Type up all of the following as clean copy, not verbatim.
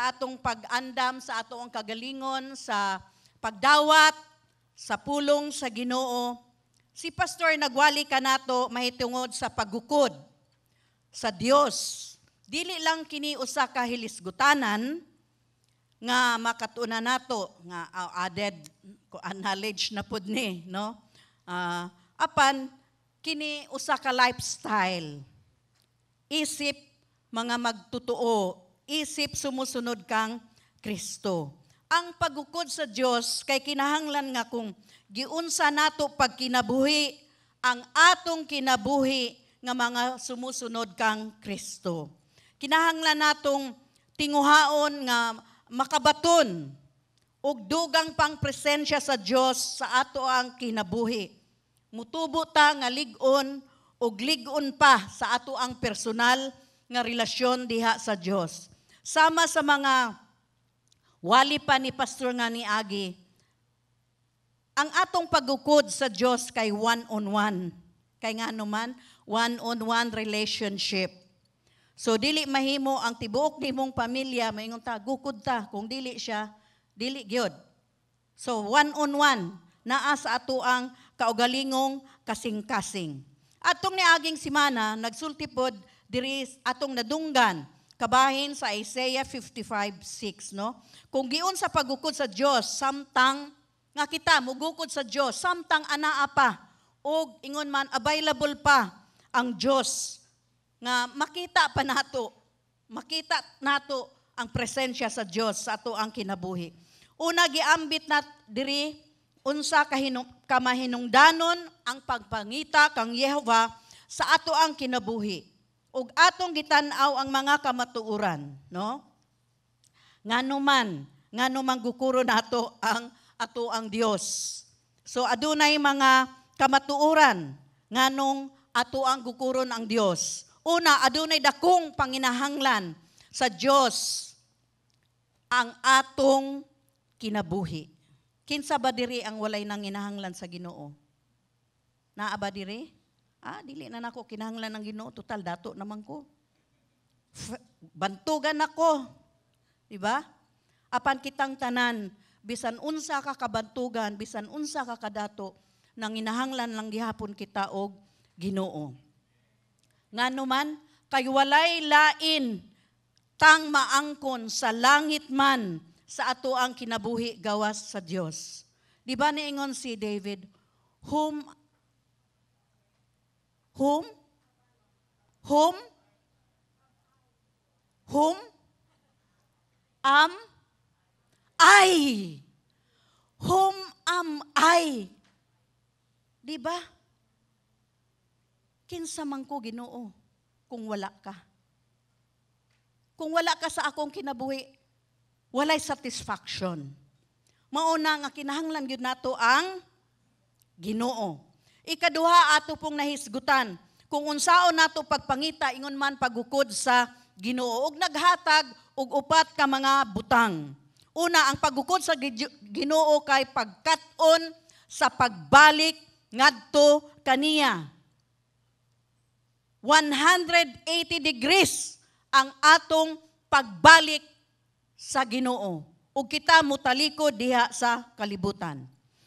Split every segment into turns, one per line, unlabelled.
sa atong pag-andam, sa atong kagalingon, sa pagdawat, sa pulong sa Ginoo. Si Pastor nagwali kanato mahitungod sa paggukod sa Dios. Dili lang kini usa ka hilisgutanan nga makatuna nato nga added knowledge na pud ni, no? Apan kini usa ka lifestyle. Isip mga magtutuo, isip sumusunod kang Kristo. Ang paggukod sa Dios kay kinahanglan nga kung giunsa nato pagkinabuhi ang atong kinabuhi nga mga sumusunod kang Kristo. Kinahanglan natong tinguhaon nga makabaton og dugang pang presensya sa Dios sa ato ang kinabuhi. Mutubo ta nga lig-on og lig-on pa sa ato ang personal nga relasyon diha sa Dios. Sama sa mga wali pa ni Pastor nga ni Agi, ang atong paggukod sa Dios kay one-on-one. Kay nga naman, one-on-one relationship. So, dili mahimo ang tibuok nimong pamilya, maingon ta, gukod ta. Kung dili siya, dili gyud. So, one-on-one, naa sa ato ang kaugalingong kasing-kasing. Atong niaging simana, nagsultipod, diri atong nadunggan, kabahin sa Isaiah 55:6, no? Kung giun sa paggukod sa Dios, samtang nga kita mugukod sa Dios, samtang anaa pa og ingon man available pa ang Dios nga makita pa makita nato ang presensya sa Dios sa ato ang kinabuhi. Una giambit na diri unsa kamahinungdanon ang pagpangita kang Yehova sa ato ang kinabuhi. Ug atong gitan-aw ang mga kamatuoran, no? Nganuman gukuro nato ang ato ang Dios. So adunay mga kamatuoran nganong ato ang gukuron ang Dios. Una, adunay dakong panginahanglan sa Dios ang atong kinabuhi. Kinsa ba diri ang walay nanginahanglan sa Ginoo? Naa ba diri? Dili na nako kinahanglan ng Ginoo, total dato naman ko. Bantugan ako. Di ba? Apan kitang tanan, bisan unsa ka kabantugan, bisan unsa ka kadato, nanginahanglan lang gihapon kita og Ginoo. Nganuman, kay walay lain tang maangkon sa langit man sa ato ang kinabuhi gawas sa Dios. Di ba niingon si David, whom am I? Whom am I? Di ba? Kinsa man ko Ginoo kung wala ka. Kung wala ka sa akong kinabuhi, walay satisfaction. Mauna nga kinahanglan gyud nato ang Ginoo. Ikaduha ato pong nahisgutan, kung unsaon nato pagpangita ingon man paggukod sa Ginoo ug naghatag og upat ka mga butang. Una, ang paggukod sa Ginoo kay pagkat-on sa pagbalik ngadto kaniya. 180 degrees ang atong pagbalik sa Ginoo. Ug kita mutalikod diha sa kalibutan.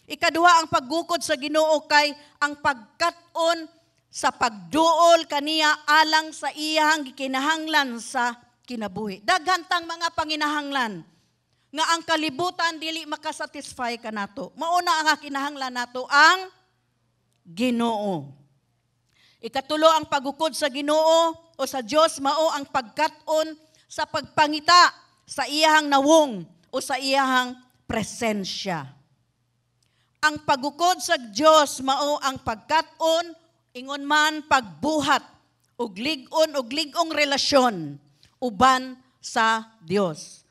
Ikaduha, ang paggukod sa Ginoo kay ang pagkat-on sa pagduol kaniya alang sa iyang gikinahanglan sa kinabuhi. Daghantang mga panginahanglan nga ang kalibutan dili makasatisfy kanato. Mauna ang kinahanglan nato ang Ginoo. Ikatulo, ang paggukod sa Ginoo o sa Dios mao ang pagkat-on sa pagpangita sa iyang nawong o sa iyang presensya. Ang paggukod sa Dios mao ang pagkat-on ingon man pagbuhat og lig-ong relasyon uban sa Dios.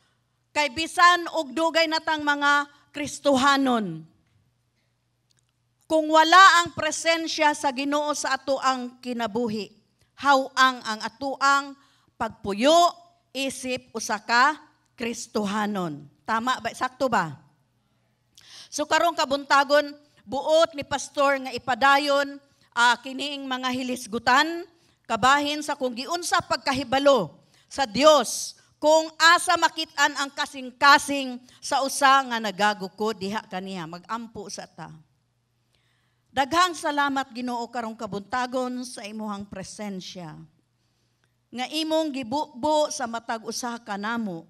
Kay bisan og dugay natang mga Kristohanon, kung wala ang presensya sa Ginoo sa ato ang kinabuhi, hawang ang ato ang pagpuyo, isip usa ka Kristohanon. Tama ba? Sakto ba? So karong kabuntagon, buot ni pastor nga ipadayon kiniing mga hilisgutan, kabahin sa kung giunsa pagkahibalo sa Dios, kung asa makitaan ang kasing-kasing sa usa nga nagagukod diha kaniya magampo sa ta. Daghang salamat Ginoo karong kabuntagon sa imuhang presensya. Nga imong gibubo sa matag usa kanamo.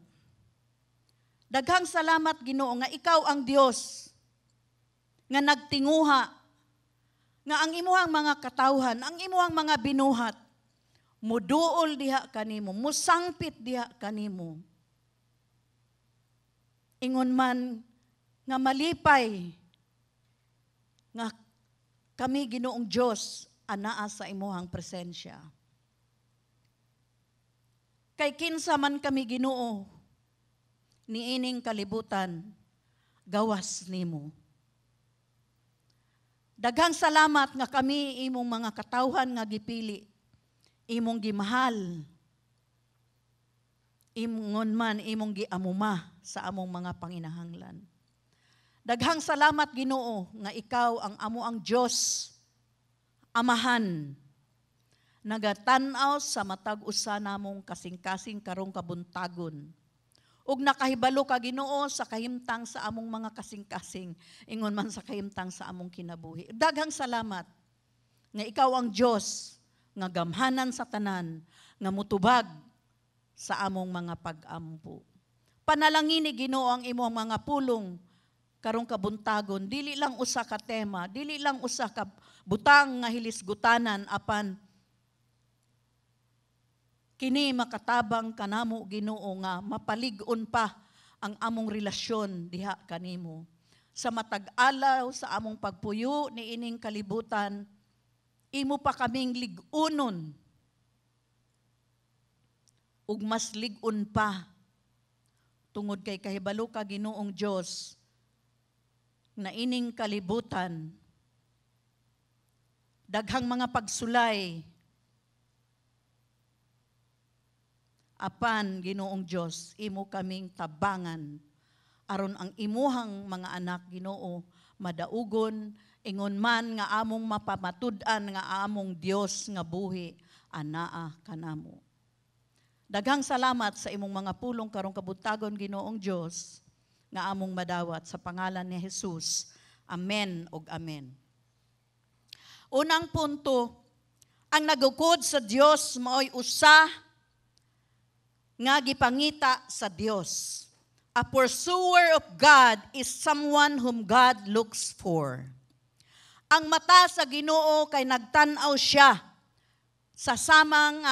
Daghang salamat Ginoo nga ikaw ang Dios nga nagtinguha nga ang imuhang mga katawhan, ang imuhang mga binuhat muduol diha kanimo, musangpit diha kanimo. Ingon man nga malipay nga kami Ginoong Dios anaa sa imuhang presensya. Kay kinsa man kami Ginoo niining kalibutan gawas nimo. Daghang salamat nga kami imong mga katawhan nga gipili. Imong gimahal, ingon man imong giamuma sa among mga panginahanglan. Daghang salamat Ginoo nga ikaw ang amo ang Dios, Amahan, nagatan-aw sa matag usa namong kasing-kasing karong kabuntagon. Ug nakahibalo ka Ginoo sa kahimtang sa among mga kasing-kasing, ingon man sa kahimtang sa among kinabuhi. Daghang salamat nga ikaw ang Dios nga gamhanan sa tanan, nga mutubag sa among mga pag-ampo. Panalangin ni Ginoo ang imong mga pulong karong kabuntagon, dili lang usa ka tema, dili lang usa ka butang nga hilisgutanan apan kini makatabang kanamo Ginoo nga mapalig-on pa ang among relasyon diha kanimo. Sa matag-alaw sa among pagpuyo ni ining kalibutan, imo pa kaming lig-unon ug mas lig-on pa tungod kay kahibalo ka Ginoong Dios na ining kalibutan daghang mga pagsulay apan Ginoong Dios imo kaming tabangan aron ang imuhang mga anak Ginoo madaugon ingon man nga among mapamatud-an nga among Dios nga buhi anaa kanamo. Daghang salamat sa imong mga pulong karong kabuntagon Ginoong Dios nga among madawat sa pangalan ni Jesus. Amen ug amen. Unang punto, ang nagukod sa Dios maoy usa nga gipangita sa Dios. A pursuer of God is someone whom God looks for. Ang mata sa Ginoo kay nagtan-aw siya sa samang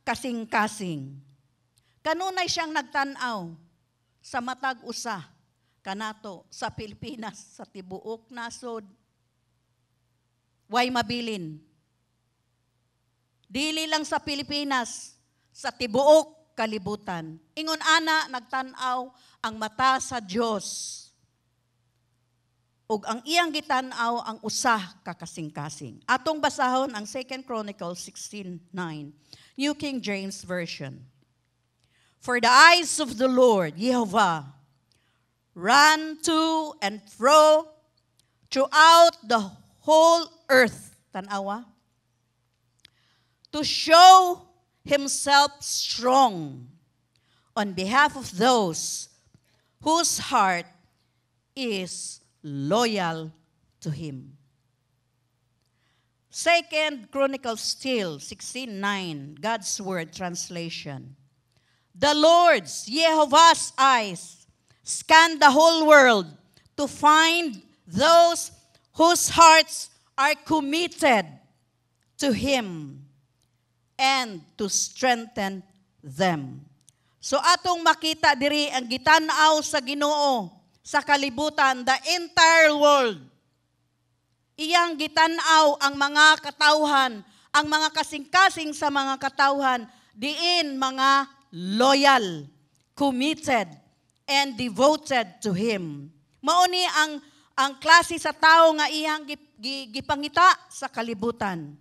kasing-kasing. Kanunay siyang nagtan-aw sa matag usa kanato sa Pilipinas, sa tibuok nasod, way mabilin. Dili lang sa Pilipinas, sa tibuok kalibutan. Ingon ana nagtan-aw ang mata sa Dios. Ug ang iyang gitan-aw ang usa ka kasing-kasing. Atong basahon ang 2 Chronicles 16:9, New King James Version. For the eyes of the Lord, Jehovah, run to and fro throughout the whole earth, tanawa, to show himself strong on behalf of those whose heart is loyal to him. 2 Chronicles still 16:9, God's Word translation. The Lord's, Jehovah's eyes scan the whole world to find those whose hearts are committed to him and to strengthen them. So atong makita diri ang gitan-aw sa Ginoo sa kalibutan, the entire world. Iyang gitan-aw ang mga katawhan, ang mga kasing-kasing sa mga katawhan, diin mga loyal, committed, and devoted to him. Mauni ang klase sa tao nga iyang gipangita sa kalibutan.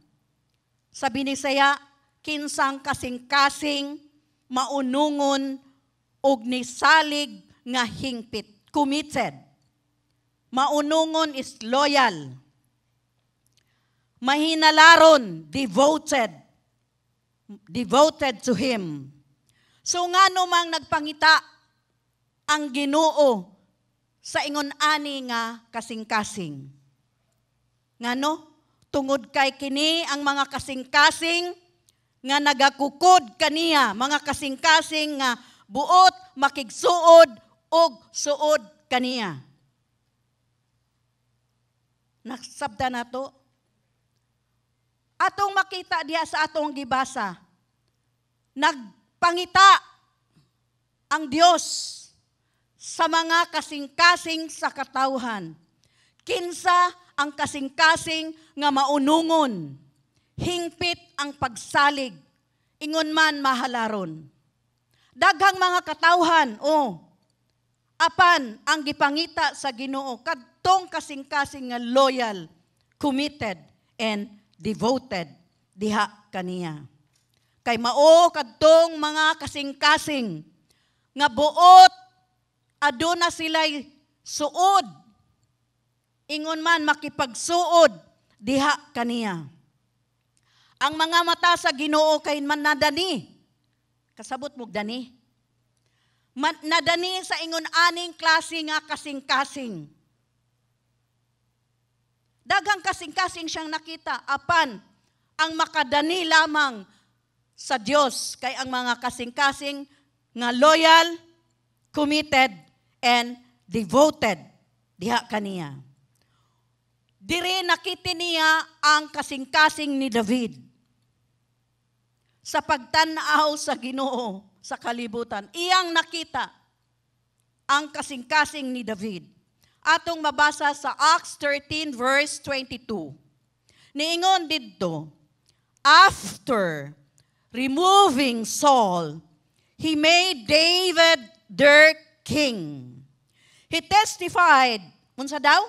Sa binisaya, kinsang kasing-kasing, maunungon, ug nisalig nga hingpit. Committed. Maunungon is loyal. Mahinalaron, devoted. Devoted to him. So ngano mang nagpangita ang Ginoo sa ingon ani nga kasing-kasing. Ngano? Tungod kay kini ang mga kasing-kasing nga nagakukod kaniya, mga kasing-kasing nga buot makigsuod og suod kaniya. Nagsabda na to. Atong makita diha sa atong gibasa, nagpangita ang Dios sa mga kasing-kasing sa katawhan. Kinsa ang kasing-kasing nga maunungon, hingpit ang pagsalig, ingon man mahalaron. Daghang mga katawhan, apan ang gipangita sa Ginoo, kadtong kasing-kasing nga loyal, committed, and devoted diha kaniya. Kay mao kadtong mga kasing-kasing nga buot aduna sila'y suod, ingon man makipagsuod diha kaniya. Ang mga mata sa Ginoo kay man nadani. Kasabot mo dani. Nadani sa ingon aning klase nga kasing-kasing. Daghang kasing-kasing siyang nakita, apan ang makadani lamang sa Dios kay ang mga kasing-kasing nga loyal, committed, and devoted diha kaniya. Diri nakita niya ang kasing-kasing ni David. Sa pagtanaw sa Ginoo sa kalibutan, iyang nakita ang kasing-kasing ni David. Atong mabasa sa Acts 13 verse 22. Niingon didto, after removing Saul, he made David their king. He testified, unsa daw?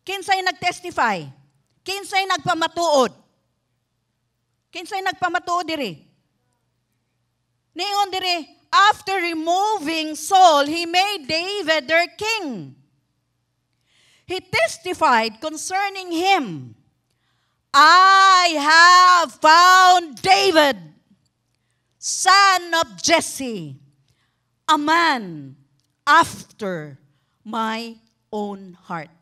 Kinsay nagtestify? Kinsay nagpamatuod? Kinsay nagpamatuod diri? Niingon diri, after removing Saul, he made David their king. He testified concerning him, I have found David, son of Jesse, a man after my own heart.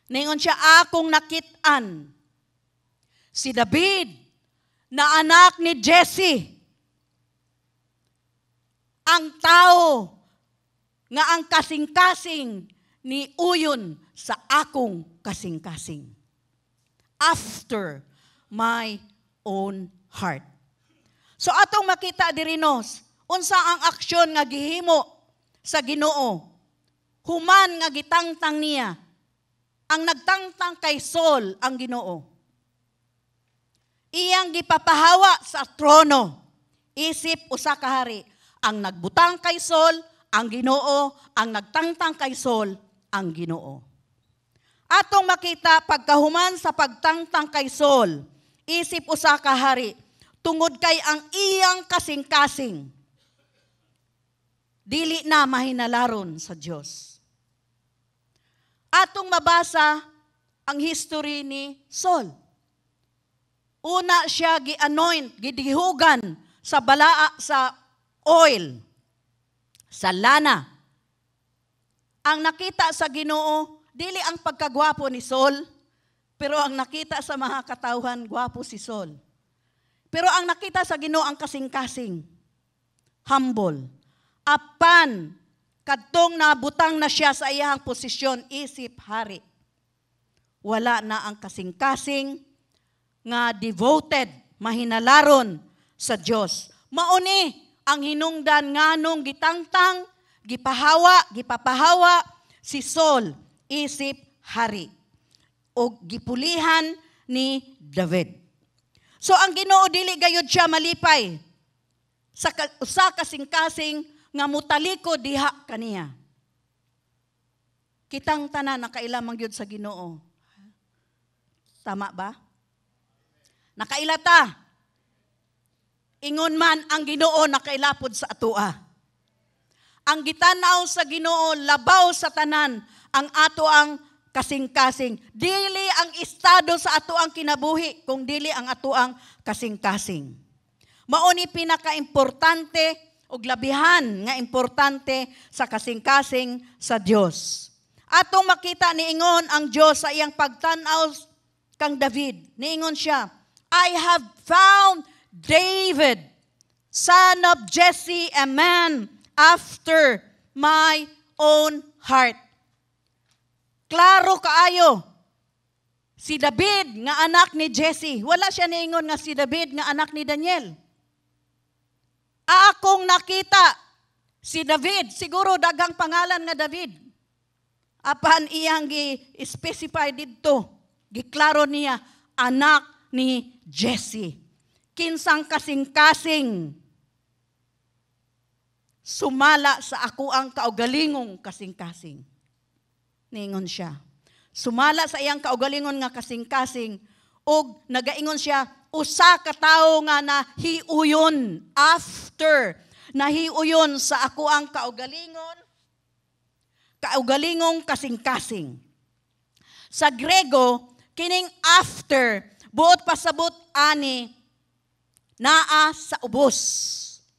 Niingon siya, akong nakit-an si David na anak ni Jesse, ang tao nga ang kasing-kasing ni uyon sa akong kasing-kasing. After my own heart. So atong makita diri nos, unsa ang aksyon nga gihimo sa Ginoo. Human nga gitangtang niya. Ang nagtangtang kay Saul ang Ginoo. Iyang gipapahawa sa trono. Isip usa ka hari. Ang nagbutang kay Saul, ang Ginoo. Ang nagtangtang kay Saul, ang Ginoo. Atong makita pagkahuman sa pagtangtang kay Saul, isip usa ka hari, tungod kay ang iyang kasing-kasing, dili na mahinalaron sa Dios. Atong mabasa ang history ni Saul. Una siya gi-anoint, gidihugan sa balaa sa oil, sa lana. Ang nakita sa Ginoo, dili ang pagkagwapo ni Saul, pero ang nakita sa mga katawhan, gwapo si Saul. Pero ang nakita sa Ginoo ang kasing-kasing, humble. Apan, kadtong nabutang na siya sa iyang posisyon, isip hari. Wala na ang kasing-kasing nga devoted, mahinalaron sa Dios. Mauni ang hinungdan nganong gitangtang, gipapahawa si Saul, isip hari, o gipulihan ni David. So ang Ginoo dili gayud siya malipay sa usa kasing-kasing nga mutaliko diha kaniya. Kitang tanan nakailamang gyud sa Ginoo. Tama ba? Nakailata. Ingon man ang Ginoo nakailapod sa atua. Ang gitanaw sa Ginoo labaw sa tanan ang ato ang kasing-kasing. Dili ang estado sa ato ang kinabuhi, kung dili ang ato ang kasing-kasing. Mao ni pinakaimportante ug labihan nga importante sa kasing-kasing sa Dios. Atong makita niingon ang Dios sa iyang pagtan-aw kang David. Niingon siya, I have found David, son of Jesse, a man after my own heart. Klaro kaayo. Si David nga anak ni Jesse. Wala siya niingon nga si David nga anak ni Daniel. Akong nakita si David, siguro daghang pangalan nga David. Apan iyang gi-specify dito, giklaro niya, anak ni Jesse. Kinsang kasing-kasing sumala sa ako ang kaugalingong kasing-kasing. Ningon siya. Sumala sa iyang kaugalingon nga kasing-kasing ug nagaingon siya, usa ka tawo nga nahiuyon after nahiuyon sa ako ang kaugalingong kasing-kasing. Sa Grego, kining after, buot pasabot ani, naa sa ubos.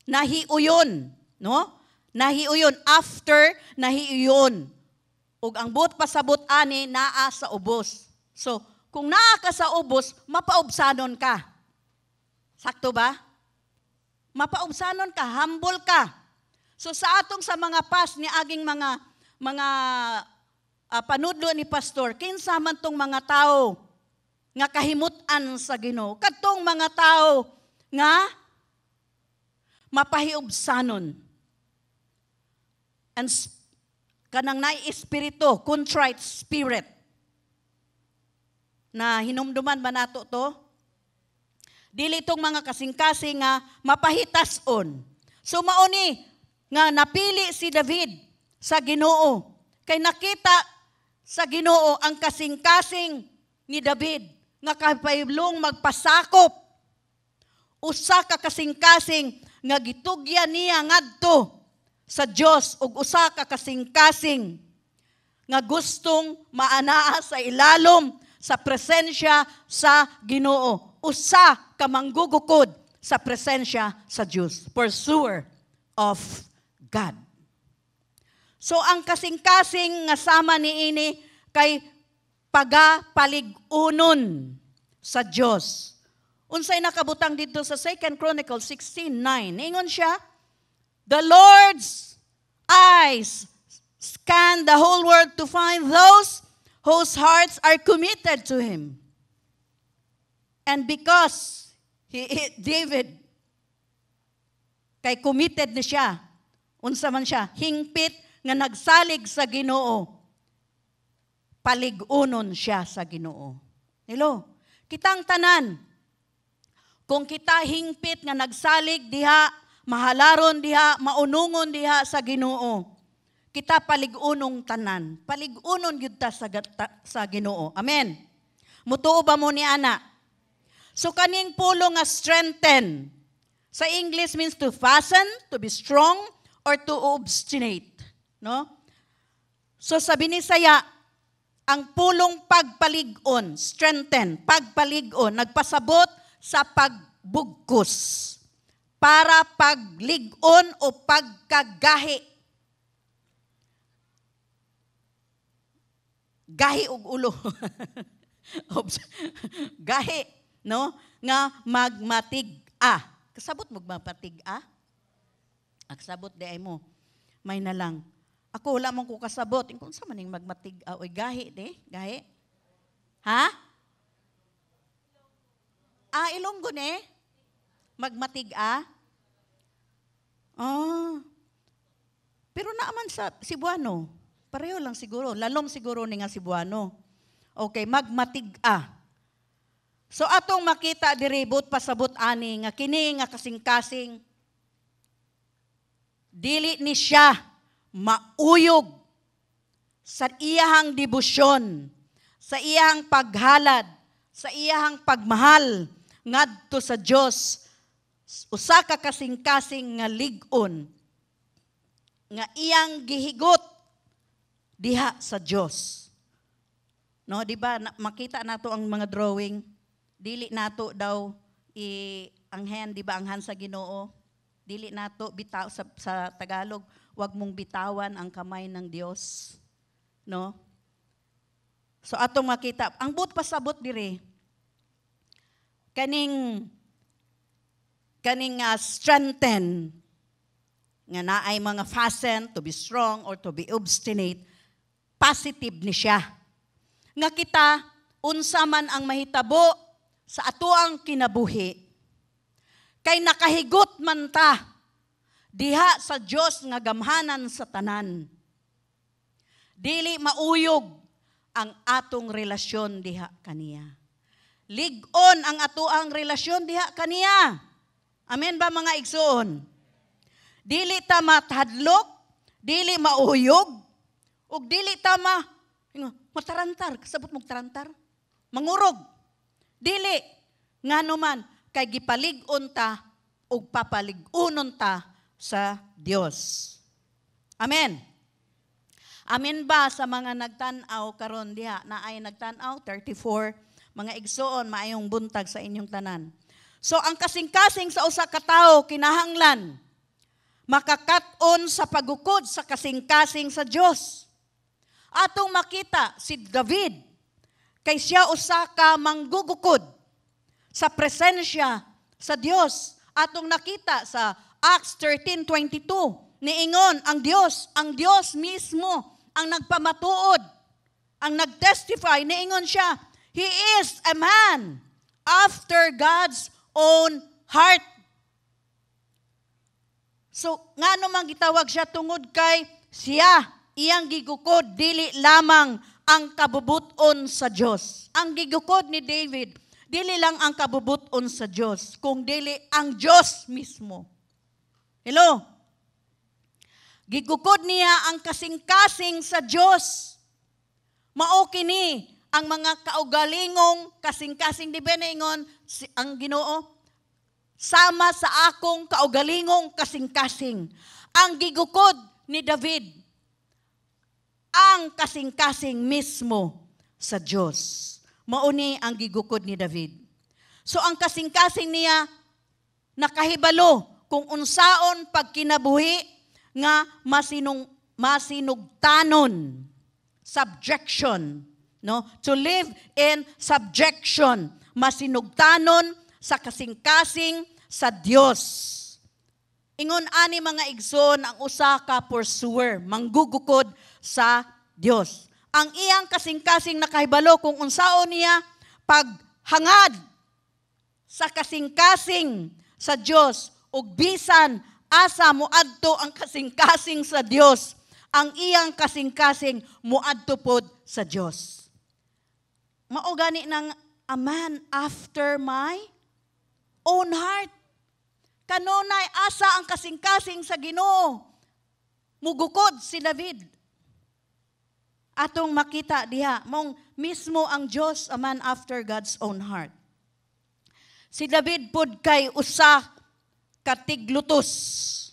Nahiuyon, no? Nahiuyon, after, nahiuyon. Ug ang buot pasabot ani, naa sa ubos. So, kung naa ka sa ubos, mapaubsanon ka. Sakto ba? Mapaubsanon ka, humble ka. So sa atong sa mga pas ni aging mga panudlo ni pastor, kinsa man tong mga tao nga kahimutan sa Ginoo, kadtong mga tao nga mapahiubsanon. And kanang nai-espiritu, contrite spirit, na hinumduman ba nato to? Dili itong mga kasing-kasing nga mapahitason. So mauni nga napili si David sa Ginoo. Kay nakita sa Ginoo ang kasing-kasing ni David nga kapaylong magpasakop. Usa ka kasing-kasing nga gitugyan niya ngadto sa Dios ug usa ka kasing-kasing nga gustong maanaa sa ilalom sa presensya sa Ginoo. Usa ka manggugukod sa presensya sa Diyos. Pursuer of God. So ang kasing-kasing nga sama niini kay pagapalig-unon sa Diyos. Unsay nakabutang dito sa 2 Chronicles 16:9. Ingon siya, the Lord's eyes scan the whole world to find those whose hearts are committed to Him. And because David, kay committed na siya, unsa man siya, hingpit nga nagsalig sa Ginoo, palig-unon siya sa Ginoo. Hello? Kitang tanan, kung kita hingpit nga nagsalig diha, mahalaron diha, maunungon diha sa Ginoo, kita palig-unong tanan. Palig-unon gyud ta sa Ginoo. Amen. Mutuo ba mo ni ana? So kaning pulong nga strengthen. Sa English means to fasten, to be strong, or to obstinate. No? So sa Binisaya, ang pulong pagpalig-on, strengthen, pagpalig-on, nagpasabot sa pagbugkos para paglig-on o pagkagahi. Gahi og ulo. Gahi, no? Nga magmatig-a. Kasabot mo magmatig-a? Kasabot di ay mo. May na lang. Ako wala mong ko kasabot. Kung sa maning magmatig-a. Oy, gahi, di? Gahi? Ha? Ilonggo ni? Magmatig-a? Pero naaman sa Cebuano. Pareho lang siguro. Lalom siguro ni nga Cebuano. Okay, magmatig-a. So atong makita diribot pasabot ani nga kini nga kasing-kasing dili ni siya mauyog sa iyahang debosyon, sa iyahang paghalad, sa iyahang pagmahal ngadto sa Dios. Usa ka kasing-kasing nga lig-on nga iyang gihigot diha sa Dios. No, di ba makita nato ang mga drawing, dili nato daw anghen, di ba, anghan sa Ginoo. Dili nato bitaw sa Tagalog, wag mong bitawan ang kamay ng Dios. No? So atong makita, ang but pasabot dire. Kaning strengthen nga naay mga fasten to be strong or to be obstinate, positive ni siya. Nga kita, unsa man ang mahitabo sa atoang kinabuhi, kay nakahigot man ta diha sa Dios nga gamhanan sa tanan. Dili mauyog ang atong relasyon diha kaniya. Lig-on ang atoang relasyon diha kaniya. Amen ba mga igsoon? Dili ta matadlok, dili mauyog, ug dili ta matarantar, kasabot mong tarantar, mangurog. Dili ngano man kay gipalig-on ta ug papalig-unon ta sa Dios. Amen. Amen ba sa mga nagtan-aw karon diha na ay nagtan-aw 34 mga igsoon maayong buntag sa inyong tanan. So ang kasing-kasing sa usa ka tawo kinahanglan makakat-on sa pagukod sa kasing-kasing sa Dios. Atong makita si David kay siya usa ka manggugukod sa presensya sa Dios. Atong nakita sa Acts 13:22, niingon ang Dios mismo ang nagpamatuod, ang nagtestify, niingon siya, He is a man after God's own heart. So, ngano man gitawag siya tungod kay siya, iyang gigukod, dili lamang ang kabubuton sa Dios. Ang gigukod ni David, dili lang ang kabubuton sa Dios, kung dili ang Dios mismo. Hello? Gigukod niya ang kasing-kasing sa Dios. Mao kini ang mga kaugalingong kasing-kasing, di ba naingon ang Ginoo? Sama sa akong kaugalingong kasing-kasing. Ang gigukod ni David, ang kasing-kasing mismo sa Diyos. Mauni ang gigukod ni David. So ang kasing-kasing niya, nakahibalo kung unsaon pagkinabuhi nga masinugtanon, subjection, no? To live in subjection, masinugtanon sa kasing-kasing sa Dios. Ingon ani mga igsoon ang usa ka pursuer, manggugukod sa Dios. Ang iyang kasing-kasing nakahibalo kung unsaon niya paghangad sa kasing-kasing sa Dios ug bisan asa moadto ang kasing-kasing sa Dios, ang iyang kasing-kasing moadto pod sa Dios. Mao gani ng a man after my own heart. Kanunay asa ang kasing-kasing sa Ginoo. Mugukod si David. Atong makita diha, mong mismo ang Dios a man after God's own heart. Si David pod kay usa ka tiglutos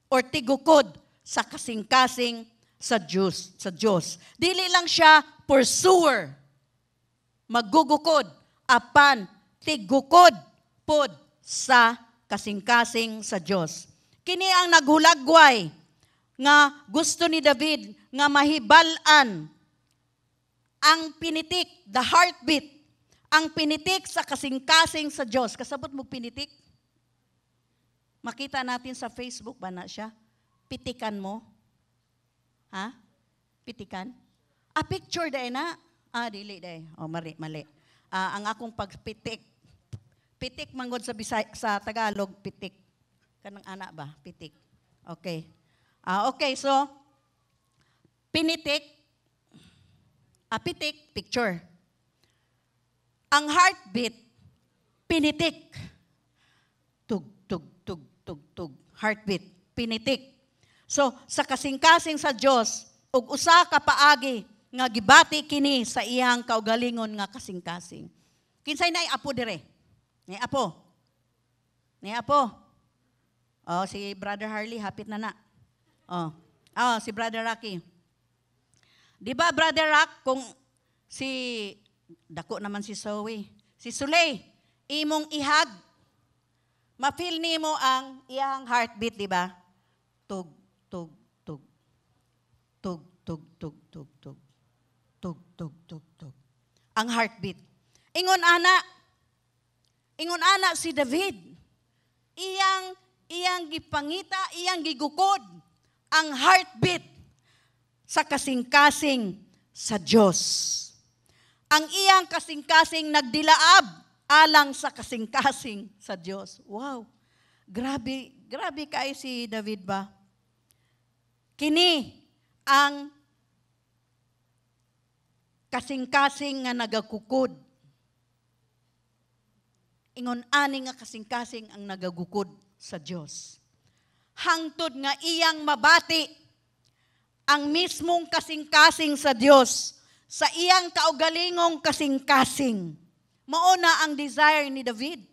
or tigukod sa kasing-kasing sa Dios. Dili lang siya pursuer, maggugukod, apan tigukod pod sa kasing-kasing sa Dios. Kini ang naghulagway nga gusto ni David nga mahibalan ang pinitik, the heartbeat, ang pinitik sa kasing-kasing sa Dios. Kasabot mo pinitik? Makita natin sa Facebook ba na siya? Pitikan mo? Ha? Pitikan? Picture day na? Dili day. Mali. Ang akong pagpitik. Pitik manggod sa Tagalog, pitik. Kanang anak ba? Pitik. Okay. Okay, so, pinitik, pitik, picture. Ang heartbeat, pinitik. Tug. Heartbeat, pinitik. So, sa kasing-kasing sa Dios, ug usa ka paagi nga gibati kini sa iyang kaugalingon nga kasing-kasing. Kinsay nay apo dire? Ni apo. Si Brother Harley hapit na. Si Brother Rocky. Di ba Brother Rock kung si dako naman si Zoe, si Sulay, imong ihag, ma-feel nimo ang iyang heartbeat, di ba? Tug, tug, tug. Tug, tug, tug, tug, tug. Tug, tug, tug, tug. Ang heartbeat. Ingon ana si David. Iyang gipangita, iyang gigukod ang heartbeat sa kasing-kasing sa Diyos. Ang iyang kasing-kasing nagdilaab alang sa kasing-kasing sa Diyos. Wow. Grabe kay si David ba? Kini ang kasing-kasing nga nagakukod. Ingon ani nga kasing-kasing ang nagagukod sa Dios. Hangtod nga iyang mabati ang mismong kasing-kasing sa Dios sa iyang kaugalingong kasing-kasing. Mao na ang desire ni David.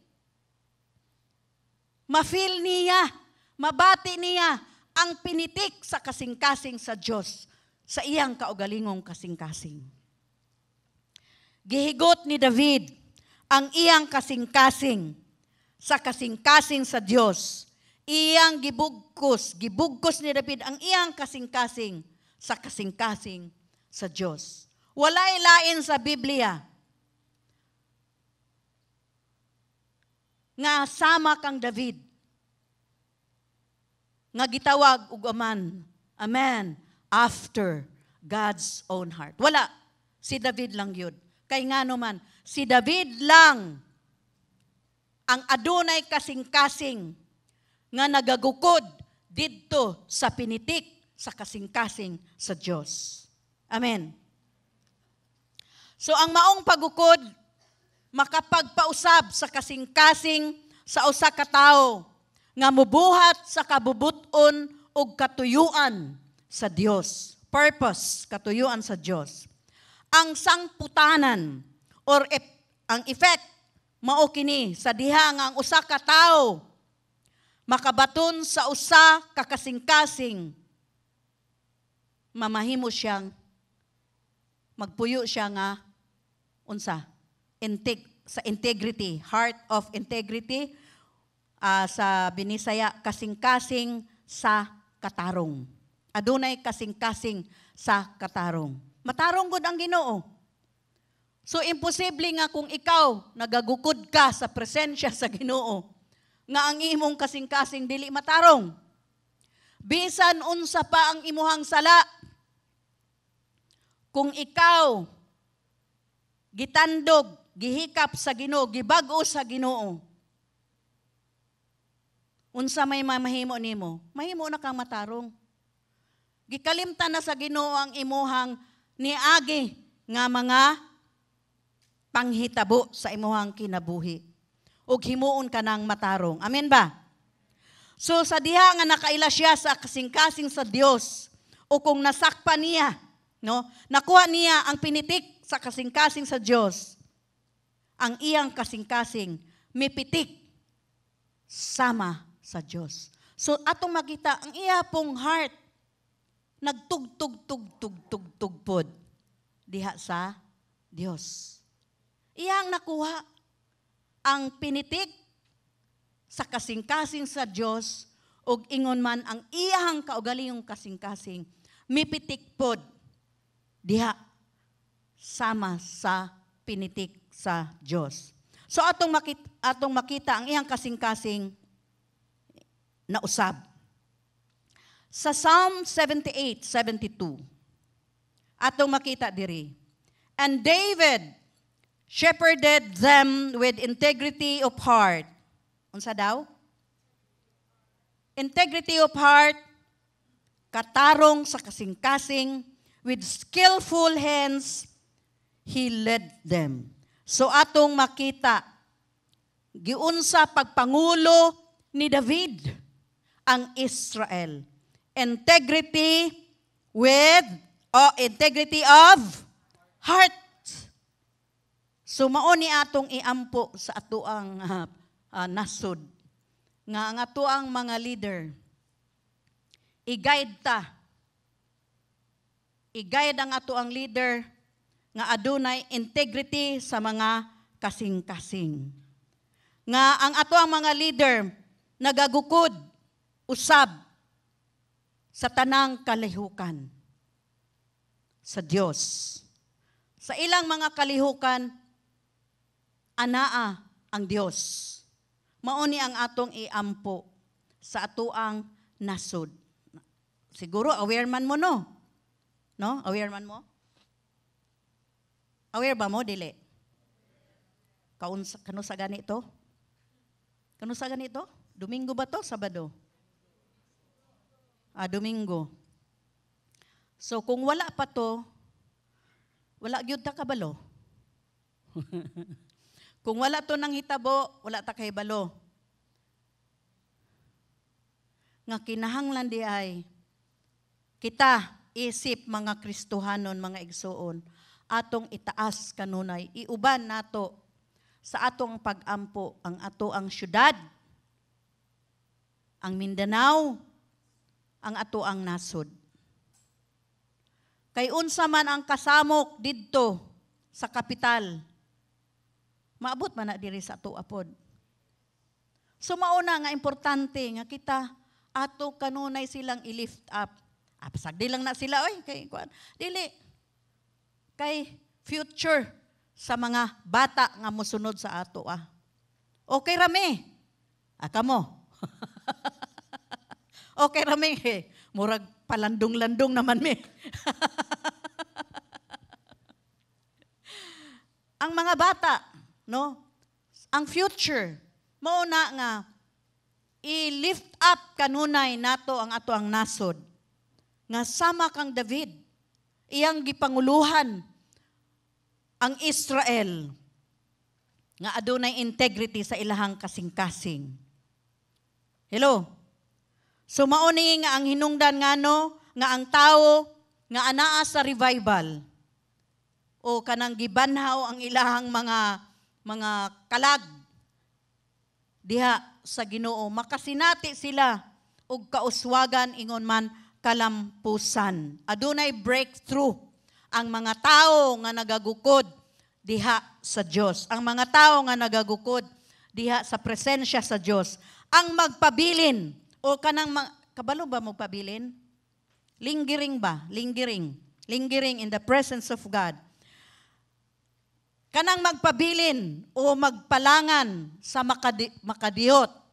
Ma-feel niya, mabati niya ang pinitik sa kasing-kasing sa Dios sa iyang kaugalingong kasing-kasing. Gihigot ni David ang iyang kasing-kasing sa kasing-kasing sa Dios. Iyang gibugkos ni David ang iyang kasing-kasing sa kasing-kasing sa Dios. Walay lain sa Biblia nga sama kang David nga gitawag og amen, after God's own heart. Wala, si David lang yun. Kay nga naman, si David lang ang adunay kasing-kasing nga nagagukod didto sa pinitik sa kasing-kasing sa Dios. Amen. So ang maong pagukod makapagpausab sa kasing-kasing sa usa ka tawo nga mubuhat sa kabubuton ug katuyuan sa Dios. Purpose, katuyuan sa Dios. Ang sangputanan or ang effect mao kini sa diha nga ang usa ka tawo makabaton sa usa ka kasing-kasing, mamahimo siyang magpuyo siya nga unsa sa integrity, heart of integrity, sa Binisaya, kasing-kasing sa katarong. Adunay kasing-kasing sa katarong. Matarong gud ang Ginoo. So imposible nga kung ikaw nagagukod ka sa presensya sa Ginoo, nga ang imong kasing-kasing dili matarong. Bisan unsa pa ang imuhang sala, kung ikaw gitandog, gihikap sa Ginoo, gibag-o sa Ginoo, unsa may mahimo nimo? Mahimo na kang matarong. Gikalimtan na sa Ginoo ang imuhang niagi nga mga panghitabo sa imuhang kinabuhi. Ug himuon ka nang matarong. Amen ba? So sa diha nga nakaila siya sa kasing-kasing sa Dios, o kung nasakpan niya, no, nakuha niya ang pinitik sa kasing-kasing sa Dios, ang iyang kasing-kasing mipitik sama sa Dios. So atong makita ang iya pong heart nagtugtug pod diha sa Dios. Iyang nakuha ang pinitik sa kasing-kasing sa Dios, ug ingon man ang iyang kaugalingong kasing-kasing mipitik pod diha sama sa pinitik sa Dios. So atong makita ang iyang kasing-kasing na usab. Sa Psalm 78:72, atong makita diri. And David shepherded them with integrity of heart. Unsa daw? Integrity of heart, katarong sa kasing-kasing, with skillful hands, he led them. So atong makita, giunsa pagpangulo ni David ang Israel. Integrity integrity of heart. So mao ni atong iampo sa atoang nasod nga ang atoang mga leader i-guide ang atoang leader nga adunay integrity sa mga kasing-kasing. nga ang ato ang mga leader nagagukod usab sa tanang kalihukan sa Dios. Sa ilang mga kalihukan, anaa ang Dios. Mauni ang atong iampo sa atoang nasod. Siguro aware man mo no? No? Aware man mo? Aware ba mo dili? Kano sa ganito? Kano sa ganito? Domingo ba to? Sabado? Domingo. So kung wala pa to, wala gyud ta kabalo. Kung wala to nang hitabo, wala ta kay balo. Nga kinahanglan di ay kita isip mga Kristohanon, mga igsoon, atong itaas kanunay, iuban nato sa atong pag-ampo ang ato ang syudad, ang Mindanao, ang ato ang nasod. Kay unsa man ang kasamok didto sa kapital, maabot man na diri sa ato apod. So mauna nga importante nga kita ato kanunay silang i-lift up. Pasagdi lang na sila oy kay kuan. Dili kay future sa mga bata nga mosunod sa ato Okay rami. Kamo. Okay rami. Murag palandong-landong naman me. Ang mga bata, no? Ang future, mauna nga i-lift up kanunay nato ang ato ang nasod. Nga sama kang David, iyang gipanguluhan ang Israel nga adunay integrity sa ilahang kasing-kasing. Hello? So mauni nga ang hinungdan ngano nga ang tao nga anaa sa revival o kanang gibanhaw ang ilahang mga kalag diha sa Ginoo, makasinati sila og kauswagan ingon man kalampusan. Adunay breakthrough ang mga tao nga nagagukod diha sa Dios. Ang mga tao nga nagagukod diha sa presensya sa Dios. Ang magpabilin o kanang kabalo ba magpabilin? Lingering ba? Lingering. Lingering in the presence of God. Kanang magpabilin o magpalangan sa makadiyot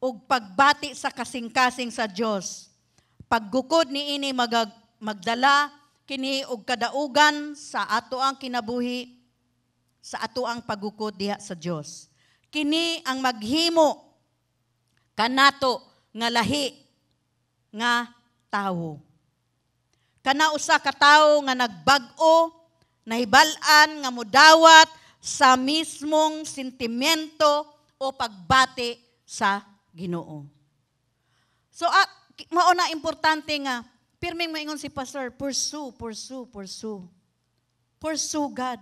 o pagbati sa kasing-kasing sa Dios. Paggukod ni ini magdala kini og kadaugan sa ato ang kinabuhi, sa ato ang paggukod diha sa Dios. Kini ang maghimo kanato nga lahi nga tawo. Kana usa ka tawo nga nagbag-o, nahibal-an nga mudawat sa mismong sentimento o pagbati sa Ginoo. So mao na importante nga pirming maingon si pastor, pursue God.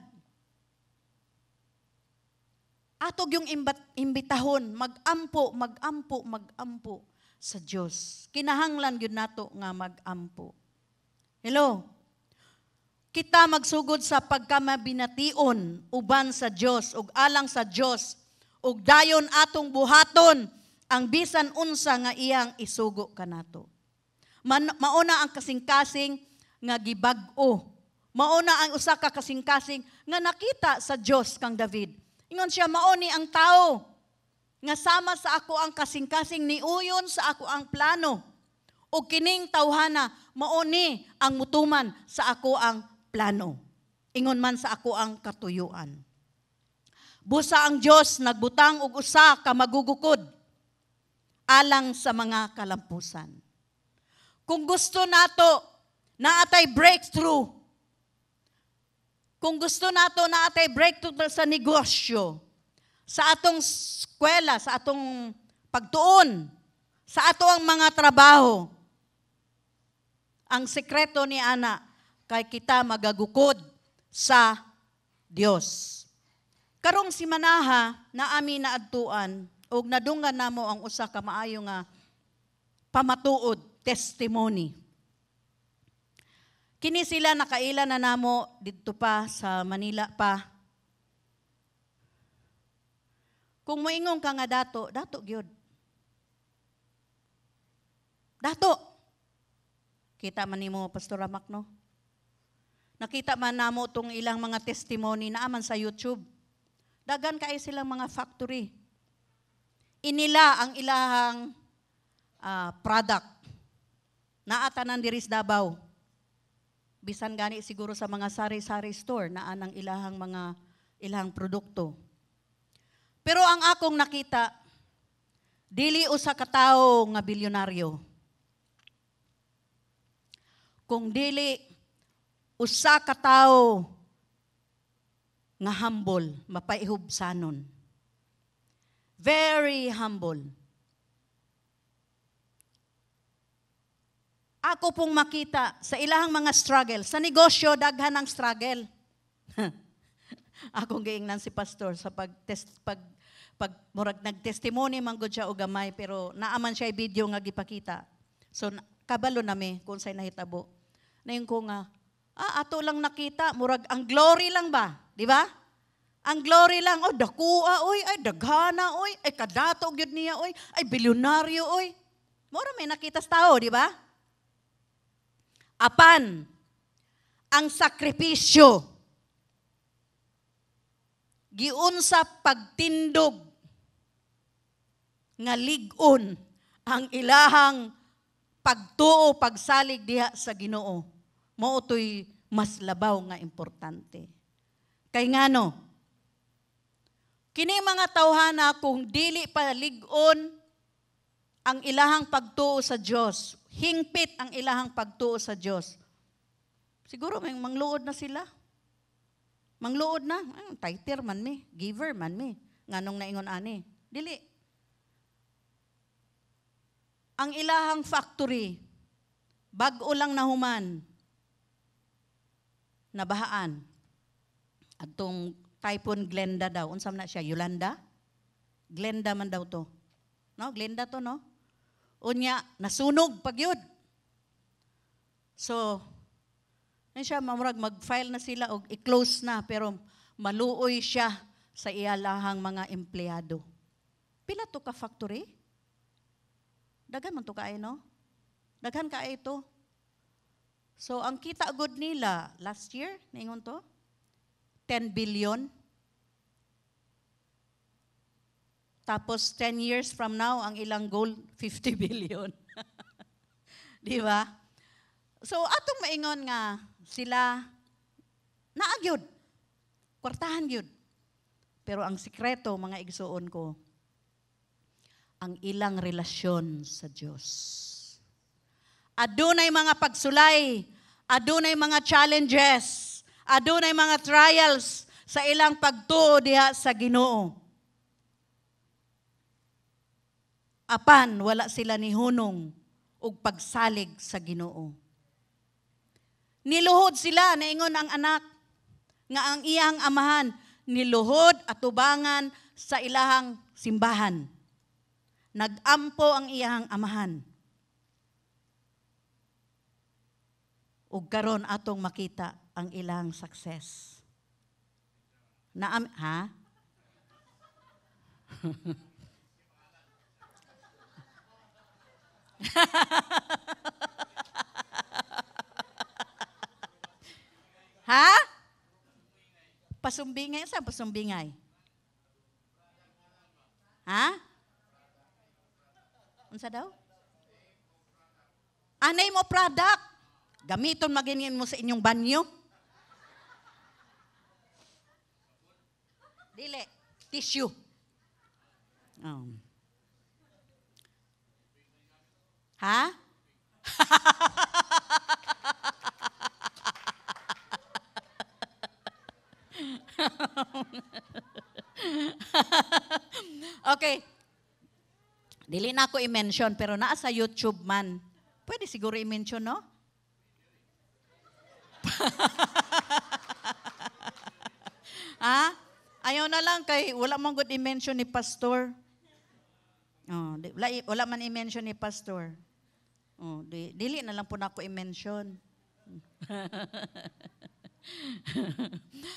Atog yung imbitahon, magampo sa Dios. Kinahanglan gyud nato nga magampo. Hello. Kita magsugod sa pagkamabination uban sa Dios ug alang sa Dios ug dayon atong buhaton ang bisan unsa nga iyang isugo kanato. Mauna ang kasing-kasing nga gibag-o. Mauna ang usa ka kasing-kasing nga nakita sa Dios kang David. Ingon siya, mauni ang tao nga sama sa ako ang kasing-kasing niuyon sa ako ang plano. O kining tawhana, mauni ang mutuman sa ako ang plano. Ingon man sa ako ang katuyuan. Busa ang Dios nagbutang og usa ka magugukod alang sa mga kalampusan. Kung gusto nato naatay breakthrough, kung gusto nato naatay breakthrough sa negosyo, sa atong eskwela, sa atong pagtuon, sa ato ang mga trabaho, ang sekreto ni ana kay kita magagukod sa Dios. Karong si manaha na ami na adtuan ug nadunggan namo ang usa ka maayo nga pamatuod, testimony. Kini sila nakaila na namo didto pa sa Manila pa. Kung moingon ka nga dato gyud. Dato. Kita man nimo Pastor Ramak, no? Nakita man namo tong ilang mga testimony na aman sa YouTube. Dagan kay silang mga factory. Inila ang ilahang product. Naatanan diri sa Davao. Bisan gani siguro sa mga sari-sari store na anang ilahang produkto. Pero ang akong nakita, dili usa ka tawo nga bilyonaryo. Kung dili usa ka tawo nga humble, mapaihubsanon. Very humble. Ako pong makita sa ilahang mga struggle, sa negosyo daghan ang struggle. Akong giingnan si pastor sa pag murag nagtestimony man gud siya og gamay pero naaman siya video nga gipakita. So kabalo nami kung say nahitabo. Nayon ko nga ato lang nakita murag ang glory lang ba, di ba? Ang glory lang, dakua oy, ay daghana oy, ay kadato gyud niya oy, ay bilyonaryo oy. Mura may nakita sa tao, di ba? Apan ang sakripisyo giunsa pagtindog nga lig-on ang ilahang pagtuo, pagsalig diha sa Ginoo. Mao toy mas labaw nga importante. Kay ngano? Kini mga tawhana kung dili pa lig-on ang ilahang pagtuo sa Dios, hingpit ang ilahang pagtuo sa Dios. Siguro may mangluod na sila. Mangluod na, tither man mi, giver man mi. Nganong naingon ani? Dili. Ang ilahang factory, bag-o lang nahuman, nabahaan. Atong Typhoon Glenda daw. Unsam na siya? Yolanda? Glenda man daw to. No? Glenda to, no? Unya, nasunog pagyud. So, siya, mamurag, mag-file na sila o i-close na, pero maluoy siya sa iyalahang mga empleyado. Pila to ka factory? Daghan man to kaay, no? Daghan kaay ito. So, ang kita good nila, last year, naingon to, 10 billion. Tapos, 10 years from now, ang ilang goal, 50 billion. Di ba? So, atong maingon nga, sila, naagyod. Kwartahan gyud. Pero ang sikreto, mga igsuon ko, ang ilang relasyon sa Diyos. Adunay mga pagsulay, adunay mga challenges, adunay mga trials sa ilang pagtuo diha sa Ginoo. Apan, wala sila ni hunong ug pagsalig sa Ginoo. Niluhod sila, naingon ang anak, nga ang iyang amahan, niluhod at tubangan sa ilahang simbahan. Nagampo ang iyang amahan. Ug karon atong makita ang ilang success. Ha? Ha? Pasumbingay? Saan pasumbingay? Ha? Unsa daw? Anay mo product. Gamiton maginin mo sa inyong banyo. Dili. Tissue. Ha? Okay. Dili na ako i-mention, pero naa sa YouTube man. Pwede siguro i-mention, no? Ha? Ayaw na lang kay wala man good i-mention ni pastor. Wala man i-mention ni pastor. Dili na lang po na ako i-mention.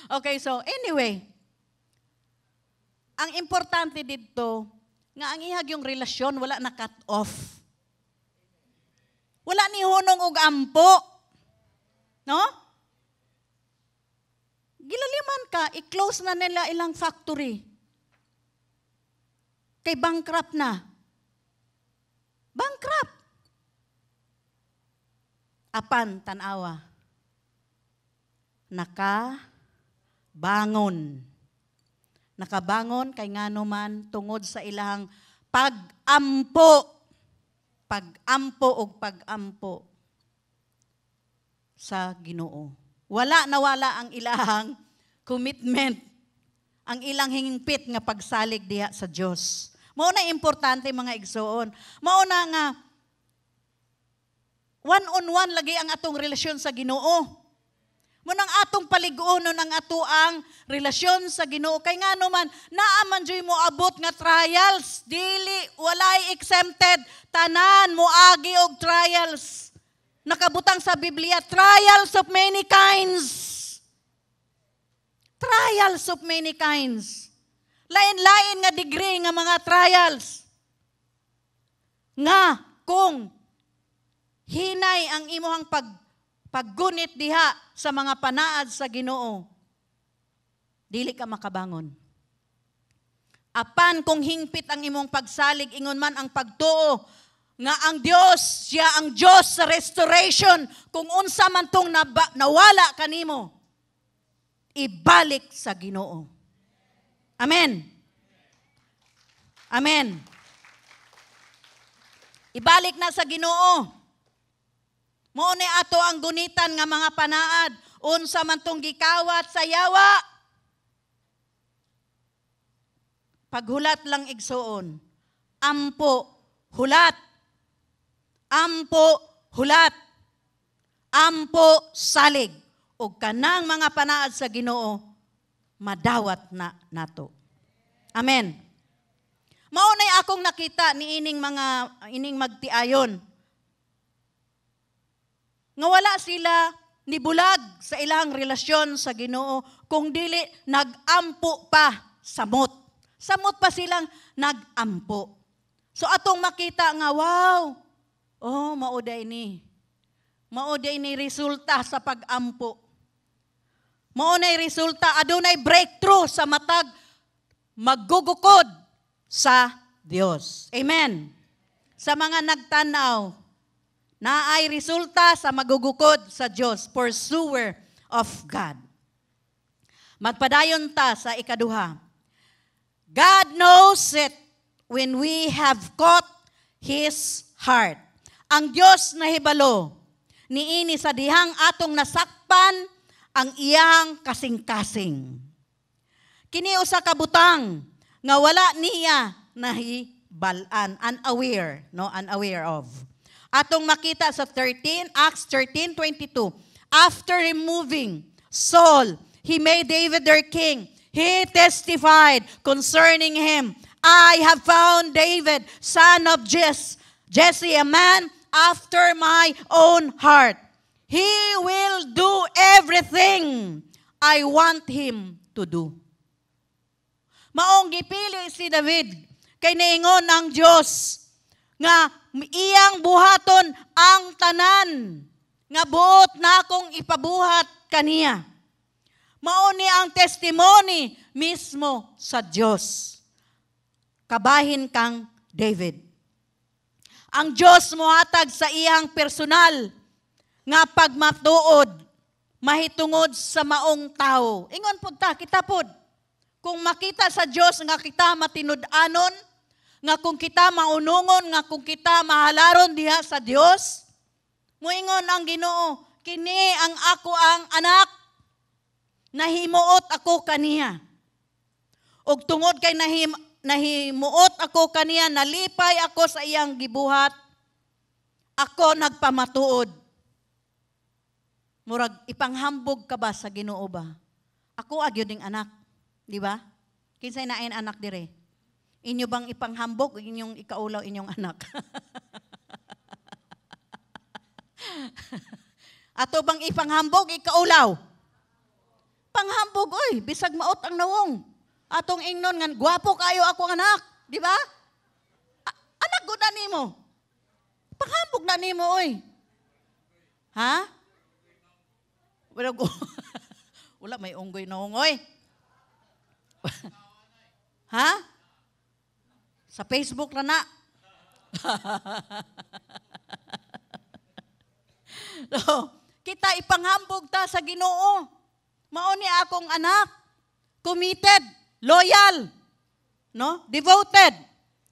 Okay, so anyway, ang importante dito, nga ang ihag yung relasyon, wala na cut off. Wala ni hunong og ampo. No? Gilaliman ka, i-close na nila ilang factory. Kay bankrupt na. Bankrupt. Apan, tanawa. Nakabangon. Nakabangon kay ngano man tungod sa ilang pag-ampo. Pag-ampo o pag-ampo sa Ginoo. Wala nawala ang ilang commitment, ang ilang hingpit nga pagsalig diha sa Dios. Mao na importante mga igsoon. Mao na nga one-on-one lagi ang atong relasyon sa Ginoo. Munang atong paliguonon ang ato ang relasyon sa Ginoo. Kay nga naman, naaman dyo'y mo abot nga trials. Dili, walay exempted. Tanan, moagi og trials. Nakabutang sa Biblia, trials of many kinds. Trials of many kinds. Lain-lain nga degree nga mga trials. Nga, kung hinay ang imuhang paggunit diha sa mga panaad sa Ginoo, dili ka makabangon. Apan kung hingpit ang imong pagsalig, ingon man ang pagtuo, nga ang Dios, siya ang Diyos sa restoration, kung unsa man tong nawala kanimo, ibalik sa Ginoo. Amen. Amen. Ibalik na sa Ginoo. Mao ni ato ang gunitan nga mga panaad, unsa man tong gikawat sa yawa. Paghulat lang igsuon, ampo, hulat. Ampo, hulat. Ampo, salig. O kanang mga panaad sa Ginoo, madawat na nato. Amen. Mao nay akong nakita ni ining magtiayon. Nga wala sila nibulag sa ilang relasyon sa Ginoo, kung dili nagampo pa samot. Samot pa silang nagampo. So atong makita nga, wow, mauday ni. Mauday ni resulta sa pagampo. Maunay resulta, adunay breakthrough sa matag maggugukod sa Dios. Amen. Sa mga nagtanaw, naay resulta sa magugukod sa Dios, pursuer of God. Magpadayon ta sa ikaduha. God knows it when we have caught His heart. Ang Dios na hibalo, niini sa dihang atong nasakpan ang iyang kasing-kasing. Kini usa ka butang nga wala niya nahibalan, unaware of. Atong makita sa Acts 13:22. After removing Saul, he made David their king. He testified concerning him, I have found David, son of Jesse, a man after my own heart. He will do everything I want him to do. Maong gipili si David kay niingon ng Dios nga iyang buhaton ang tanan nga buot na akong ipabuhat kaniya. Mao ni ang testimony mismo sa Dios. Kabahin kang David. Ang Dios mohatag sa iyang personal nga pagmatuod, mahitungod sa maong tao. Ingon pud ta, kita pud. Kung makita sa Dios nga kita matinud-anon, nga kung kita maunungon, nga kung kita mahalaron diha sa Dios, muingon ang Ginoo, kini ang ako ang anak, nahimuot ako kaniya. Og tungod kay nahimuot ako kaniya, nalipay ako sa iyang gibuhat, ako nagpamatuod. Murag, ipanghambog ka ba sa Ginoo ba? Ako agyo ding anak. Di ba? Kinsay nain anak dire? Inyo bang ipanghambog, inyong ikaulaw inyong anak? Ato bang ipanghambog, ikaulaw? Panghambog, oy, bisag maot ang nawong. Atong ingnon nga gwapo kayo ako anak, di ba? Anak gud na nimo. Panghambog na nimo oy. Ha? Wala may unggoy na ungoy. Ha? Sa Facebook na. So, kita ipanghambog ta sa Ginoo. Mao ni akong anak, committed, loyal, no? Devoted.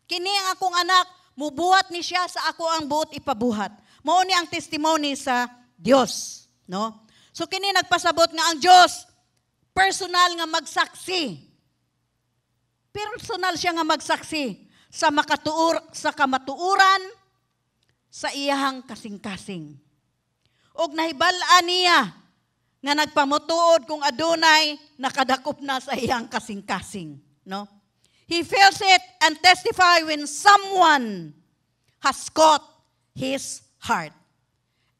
Kini ang akong anak, mubuhat ni siya sa ako ang buot ipabuhat. Mao ni ang testimony sa Dios, no? So kini nagpasabot nga ang Dios personal nga magsaksi. Personal siya nga magsaksi sa kamatuuran sa iyahang kasing-kasing. Og nahibal-an niya nga nagpamutuod kung adunay nakadakop na sa iyang kasing-kasing, no? He feels it and testify when someone has caught his heart.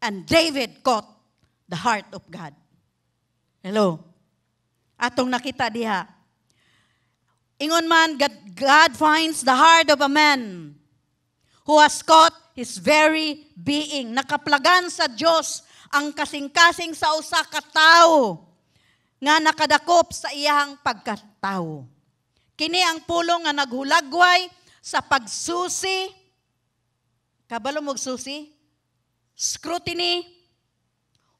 And David caught the heart of God. Hello. Atong nakita diha. Ingon man, God finds the heart of a man who has caught his very being. Nakaplagan sa Diyos ang kasing-kasing sa usa ka tawo nga nakadakop sa iyang pagkatao. Kini ang pulong nga naghulagway sa pagsusi, kabalo mog susi, scrutiny,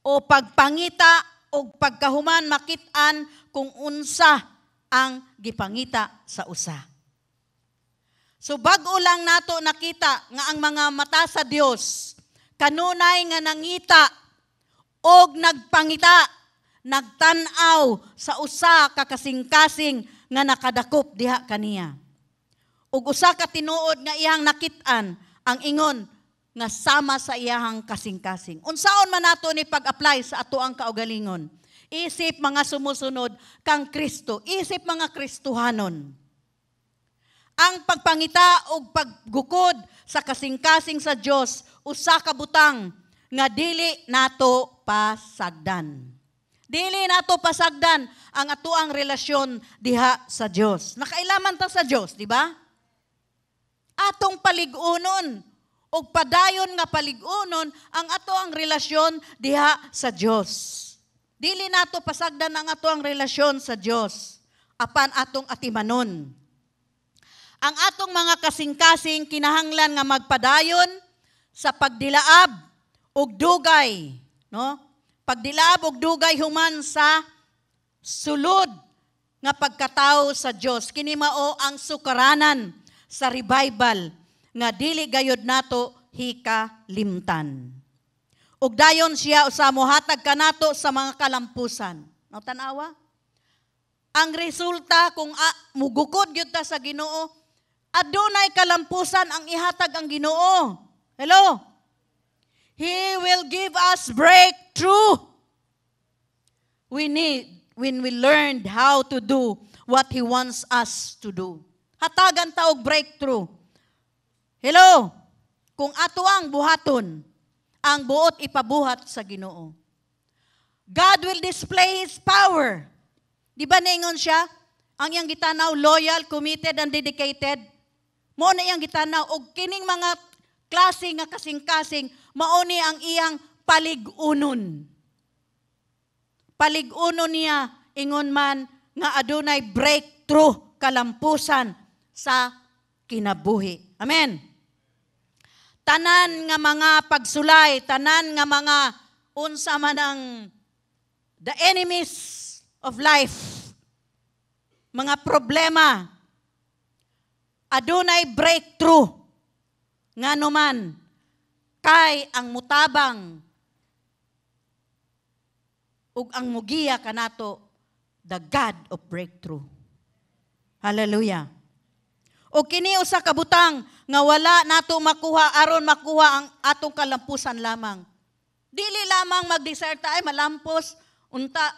o pagpangita o pagkahuman makit-an kung unsa ang gipangita sa usa. So bag-o lang nato nakita nga ang mga mata sa Dios kanunay nga nangita og nagpangita, nagtan-aw sa usa ka kasing-kasing nga nakadakop diha kaniya. Ug usa ka tinuod nga iyang nakit-an ang ingon nga sama sa iyahang kasing-kasing. Unsaon man nato ni pag-apply sa ato ang kaugalingon? Isip mga sumusunod kang Kristo, isip mga Kristohanon. Ang pagpangita o paggukod sa kasing-kasing sa Dios usa ka butang nga dili nato pasagdan. Dili nato pasagdan ang atuang relasyon diha sa Dios. Nakailaman ta sa Dios, di ba? Atong paligunon o padayon nga paligunon ang atoang relasyon diha sa Dios. Dili nato pasagdan ang atoang relasyon sa Dios apan atong atimanon. Ang atong mga kasing-kasing kinahanglan nga magpadayon sa pagdilaab og dugay, no? Pagdilaab og dugay human sa sulod nga pagkatao sa Dios. Kini mao ang sukaranan sa revival nga dili gayud nato hikalimtan. Ug dayon siya usa mohatag kanato sa mga kalampusan. No tan-awa? Ang resulta kung mugukod gyud ta sa Ginoo, adunay kalampusan ang ihatag ang Ginoo. Hello? He will give us breakthrough. When we learned how to do what He wants us to do. Hatagan ta og breakthrough. Hello? Kung ato ang buhaton, ang buot ipabuhat sa Ginoo. God will display His power. Di ba naingon siya? Ang iyang gitanaw, loyal, committed, and dedicated. Mo na iyang gitanaw, og kining mga klase nga kasing-kasing, mauni ang iyang paligunon. Paligunon niya, ingon man, nga adunay breakthrough, kalampusan sa kinabuhi. Amen. Tanan nga mga pagsulay, tanan nga mga unsa man ang the enemies of life, mga problema, adunay breakthrough, nga naman, kay ang mutabang ug ang mugiya kanato, the God of breakthrough. Hallelujah. O kini usa ka butang nga wala nato makuha aron makuha ang atong kalampusan lamang. Dili lamang magdiserta ay malampos unta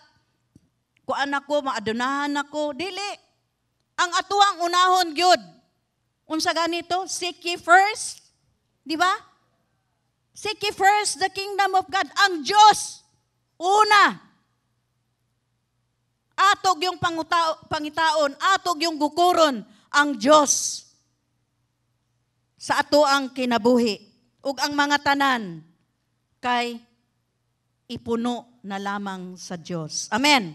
kuan ako maadunahan ako, dili. Ang atuang unahon gyud. Unsa ganito? Seek ye first. Di ba? Seek ye first the kingdom of God. Ang Diyos, una. Atog yung pangitaon, atog yung gukuron ang Dios sa ato ang kinabuhi. Ug ang mga tanan kay ipuno na lamang sa Dios. Amen.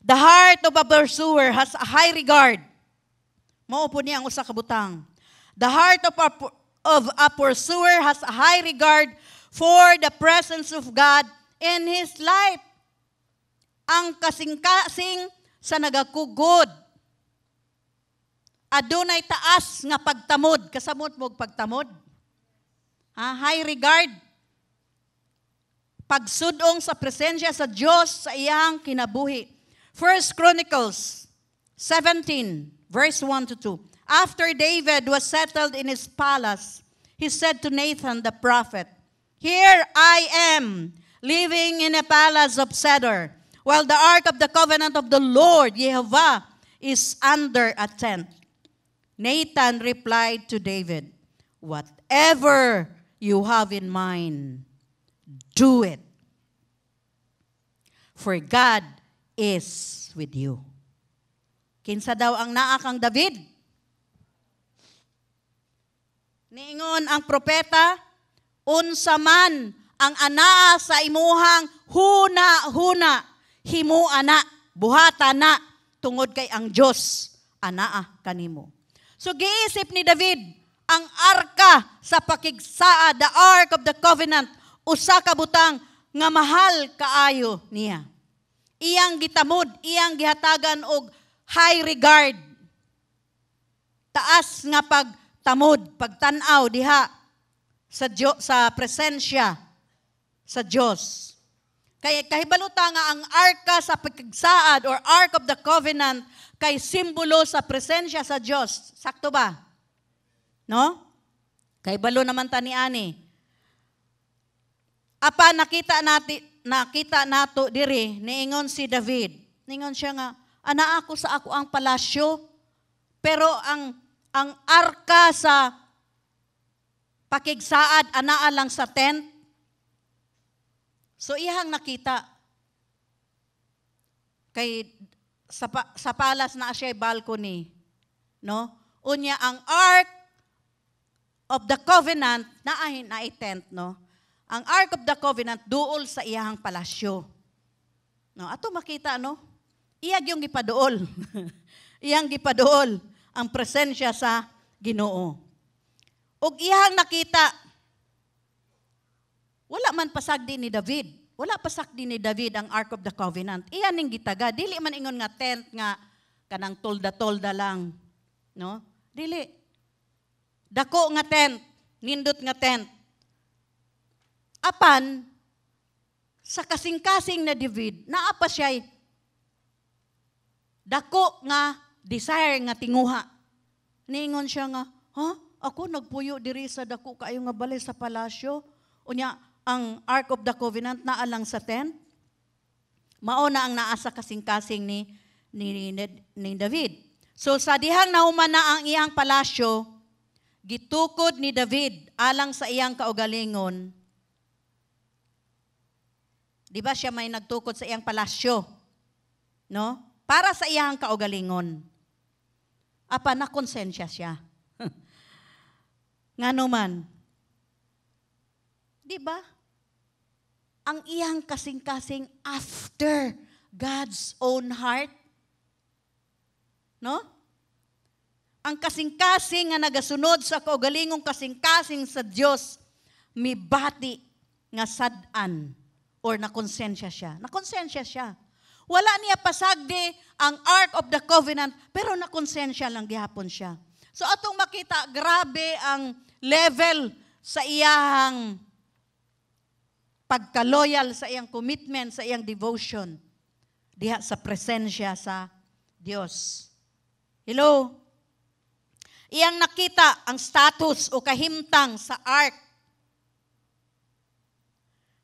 The heart of a pursuer has a high regard. Mao po niya ang usa ka butang. The heart of a pursuer has a high regard for the presence of God in his life. Ang kasing-kasing sa nagakugod. Adunay taas nga pagtamod. Kasamot mo pagtamod? High regard. Pagsudong sa presensya sa Dios sa iyang kinabuhi. 1 Chronicles 17, verse 1 to 2. After David was settled in his palace, he said to Nathan the prophet, "Here I am, living in a palace of cedar, while the ark of the covenant of the Lord Jehovah is under a tent." Nathan replied to David, "Whatever you have in mind, do it. For God is with you." Kinsa daw ang naa kang David? Niingon ang propeta, unsa man ang anaa sa imuhang huna-huna, himuan na, buhata na, tungod kay ang Dios anaa kanimo. So giisip ni David, ang arka sa pakigsaa, the ark of the covenant, usa ka butang nga mahal kaayo niya. Iyang gitamod, iyang gihatagan og high regard. Taas nga pagtamod, pagtanaw diha sa presensya sa Dios. Kaya kahibaluta nga ang arka sa pagkigsaad or ark of the covenant kay simbolo sa presensya sa Dios. Sakto ba? No? Kahibalo naman ta ni ani. Apa nakita nato diri niingon si David. Niingon siya nga, ana ako sa ako ang palasyo, pero ang arka sa pakigsaad anaa lang sa tent. So iyang nakita kay sa palas na siya balcony, no? Unya ang ark of the covenant na tent, no? Ang ark of the covenant duol sa iyang palasyo. No, ato makita, no? Iyag yung gipaduol. Iyang gipaduol ang presensya sa Ginoo. Ug iyang nakita, wala man pasagdi ni David. Wala pasagdi ni David ang Ark of the Covenant. Iyan ning gitaga. Dili man ingon nga tent nga kanang tolda-tolda lang. No? Dili. Dako nga tent. Nindot nga tent. Apan, sa kasing-kasing na David, naapa siya'y dako nga desire nga tinguha. Niingon siya nga, ako nagpuyo diri sa dako kaayo nga balay sa palasyo. Unya, ang Ark of the Covenant naa lang sa tent. Mao na ang naa sa kasing-kasing ni David. So sa dihang nahuman na ang iyang palasyo, gitukod ni David alang sa iyang kaugalingon. Di ba siya may nagtukod sa iyang palasyo? No? Para sa iyang kaugalingon. Apa na konsensya siya. Ngano man. Di ba? Ang iyang kasing-kasing after God's own heart. No? Ang kasing-kasing nga nagasunod sa kaugalingong kasing-kasing sa Dios, mibati nga sad-an or nakonsensya siya. Nakonsensya siya. Wala niya pasagdi ang Ark of the Covenant, pero nakonsensya lang gihapon siya. So atong makita, grabe ang level sa iyang pagka-loyal, sa iyang commitment, sa iyang devotion diha sa presensya sa Dios. Hello? Iyang nakita ang status o kahimtang sa ark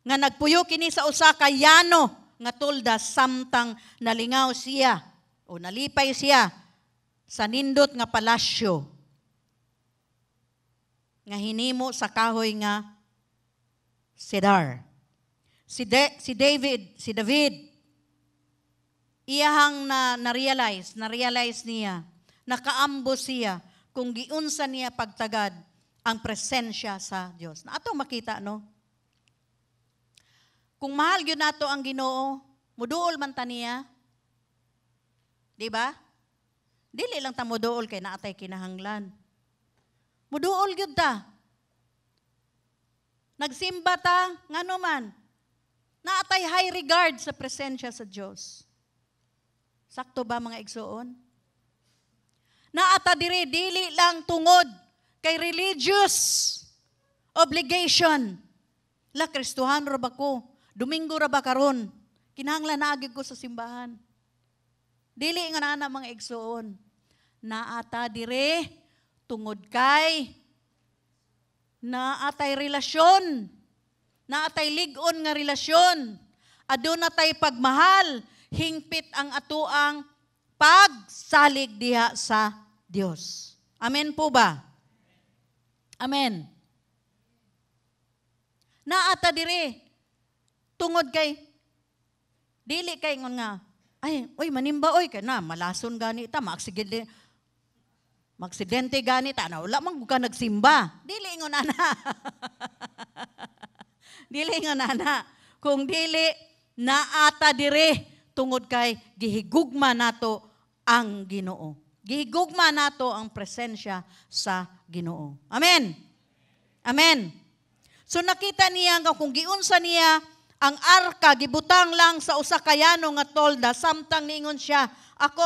nga nagpuyo kini sa usa ka yano nga tulda samtang nalingaw siya o nalipay siya sa nindot nga palasyo nga hinimo sa kahoy nga cedar. Si David, iyahang na-realize niya, nakaambo siya, kung giunsa niya pagtagad ang presensya sa Dios. Na ato makita, no? Kung mahal gyud nato ang Ginoo, muduol man ta niya. Di ba? Dili lang ta muduol kay naatay kinahanglan. Muduol gyud ta. Nagsimba ta ngano man. Naatay high regard sa presensya sa Dios. Sakto ba mga igsoon? Naata dili lang tungod kay religious obligation. La Kristohan ra ba ko? Domingo ra ba karon? Kinahanglan naagid ko sa simbahan. Dili nga na mga igsoon. Naata dire tungod kay naatay relasyon. Naatay lig-on nga relasyon. Aduna tay pagmahal, hingpit ang atuang pagsalig diha sa Dios. Amen po ba? Amen. Naata dire tungod kay dili kay ngon nga ay oy manimba oy kay na malason gani ta maksidente gani ta na wala man ka nagsimba. Dili ngon ana. Dili ngon ana. Kung dili naata dire tungod kay gihigugma nato ang Ginoo. Gihigugma nato ang presensya sa Ginoo. Amen. Amen. So nakita niya nga kung giunsa niya ang arka gibutang lang sa usa ka yano nga tolda samtang niingon siya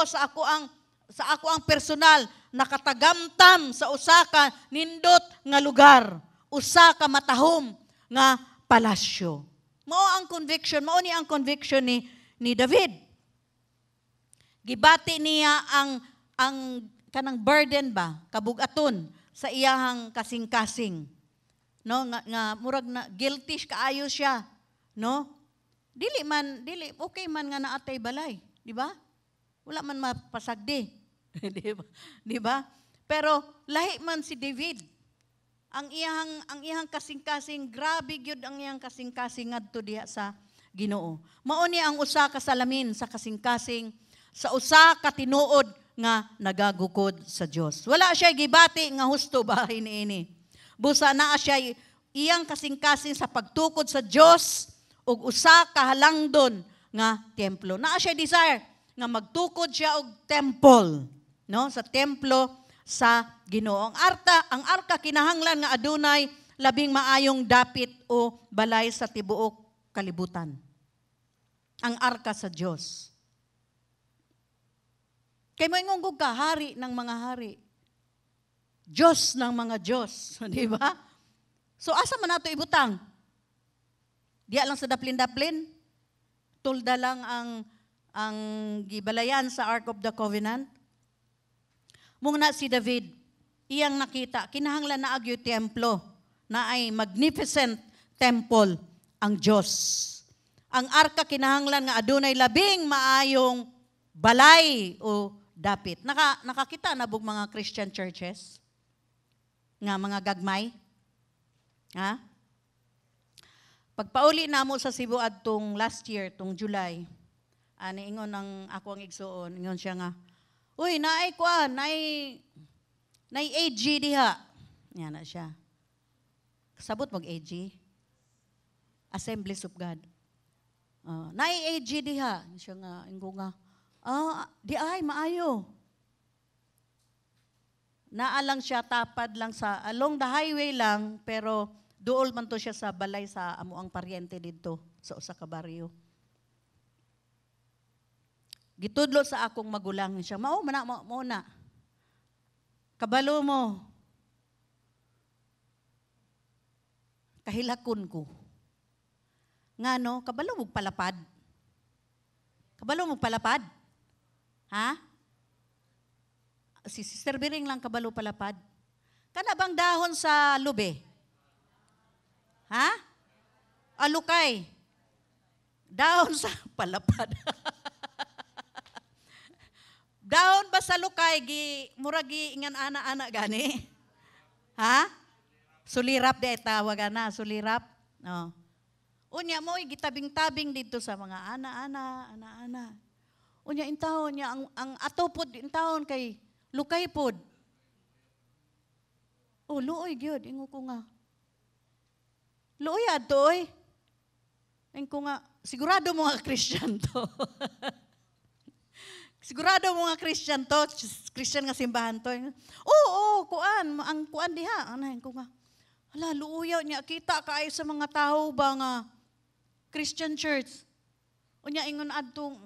sa ako ang personal nakatagamtam sa usa ka nindot nga lugar, usa ka matahom nga palasyo. Mao ni ang conviction ni David. Gibati niya ang kanang burden ba kabugaton sa iyahang kasing-kasing. No nga murag na guilty kaayo siya, no? Dili okay man nga naatay balay, di ba? Wala man mapasagdi. Di ba? Pero lahi man si David. Ang iyang kasing-kasing grabe gyud ang iyang kasing-kasing ngadto diha sa Ginoo. Mao ni ang usa ka salamin sa kasing-kasing sa usa ka tinuod nga nagagukod sa Dios. Wala siya gibati nga husto bahin ini. Busa naa siya iyang kasing-kasing sa pagtukod sa Dios ug usa ka halangdon nga templo. Naa siya desire nga magtukod siya og temple, no? Sa templo sa Ginoo. Ang arka kinahanglan nga adunay labing maayong dapit o balay sa tibuok kalibutan. Ang arka sa Dios. Kay moingon ka hari ng mga hari. Diyos ng mga Diyos, di ba? So asa man nato ibutang? Diya lang sa daplin-daplin? Tulda lang ang gibalayan sa Ark of the Covenant? Muna si David, iyang nakita, kinahanglan na agyo templo, na ay magnificent temple ang Diyos. Ang arka kinahanglan nga adunay labing maayong balay o dapit. Nakakita na bug mga Christian churches? Nga mga gagmay? Ha? Pagpauli na mo sa Cebu adtong last year, tong July, ingon ang ako ang igsuon, ingon siya nga, uy, naay AG diha. Yan na siya. Sabot mag-AG. Assemblies of God. Naay AG diha. Siya nga, ingo nga, di ay, maayo. Naalang siya, tapad lang sa, along the highway lang, pero dool man to siya sa balay sa amuang paryente dito, sa usa ka baryo. Gitudlo sa akong magulang siya, mao na. Kabalo mo. Kahilakon ko. Ngano, kabalo mo palapad. Kabalo mo palapad? Ha? Si Sister Biring lang kabalo palapad. Kana bang dahon sa lube? Ha? Alukay. Dahon sa palapad. Dahon ba sa lukay, muragi ingan ana-ana gani? Ha? Sulirap de tawag na, sulirap. No. Unya mo gitabing-tabing dito sa mga ana-ana. Unya intawon niya ang ato pod intawon kay lukay pod. Oh, luoy gyud ingo ko nga. Luoy adto oy. Ingo nga sigurado mo nga Christian to. Sigurado mo nga Christian to, Christian nga simbahan to. Oo, kuan, ang kuan diha. Anahin ko nga. Hala, luuyaw niya. Kita kaayo sa mga tao ba nga Christian church. Unya ingon adtong,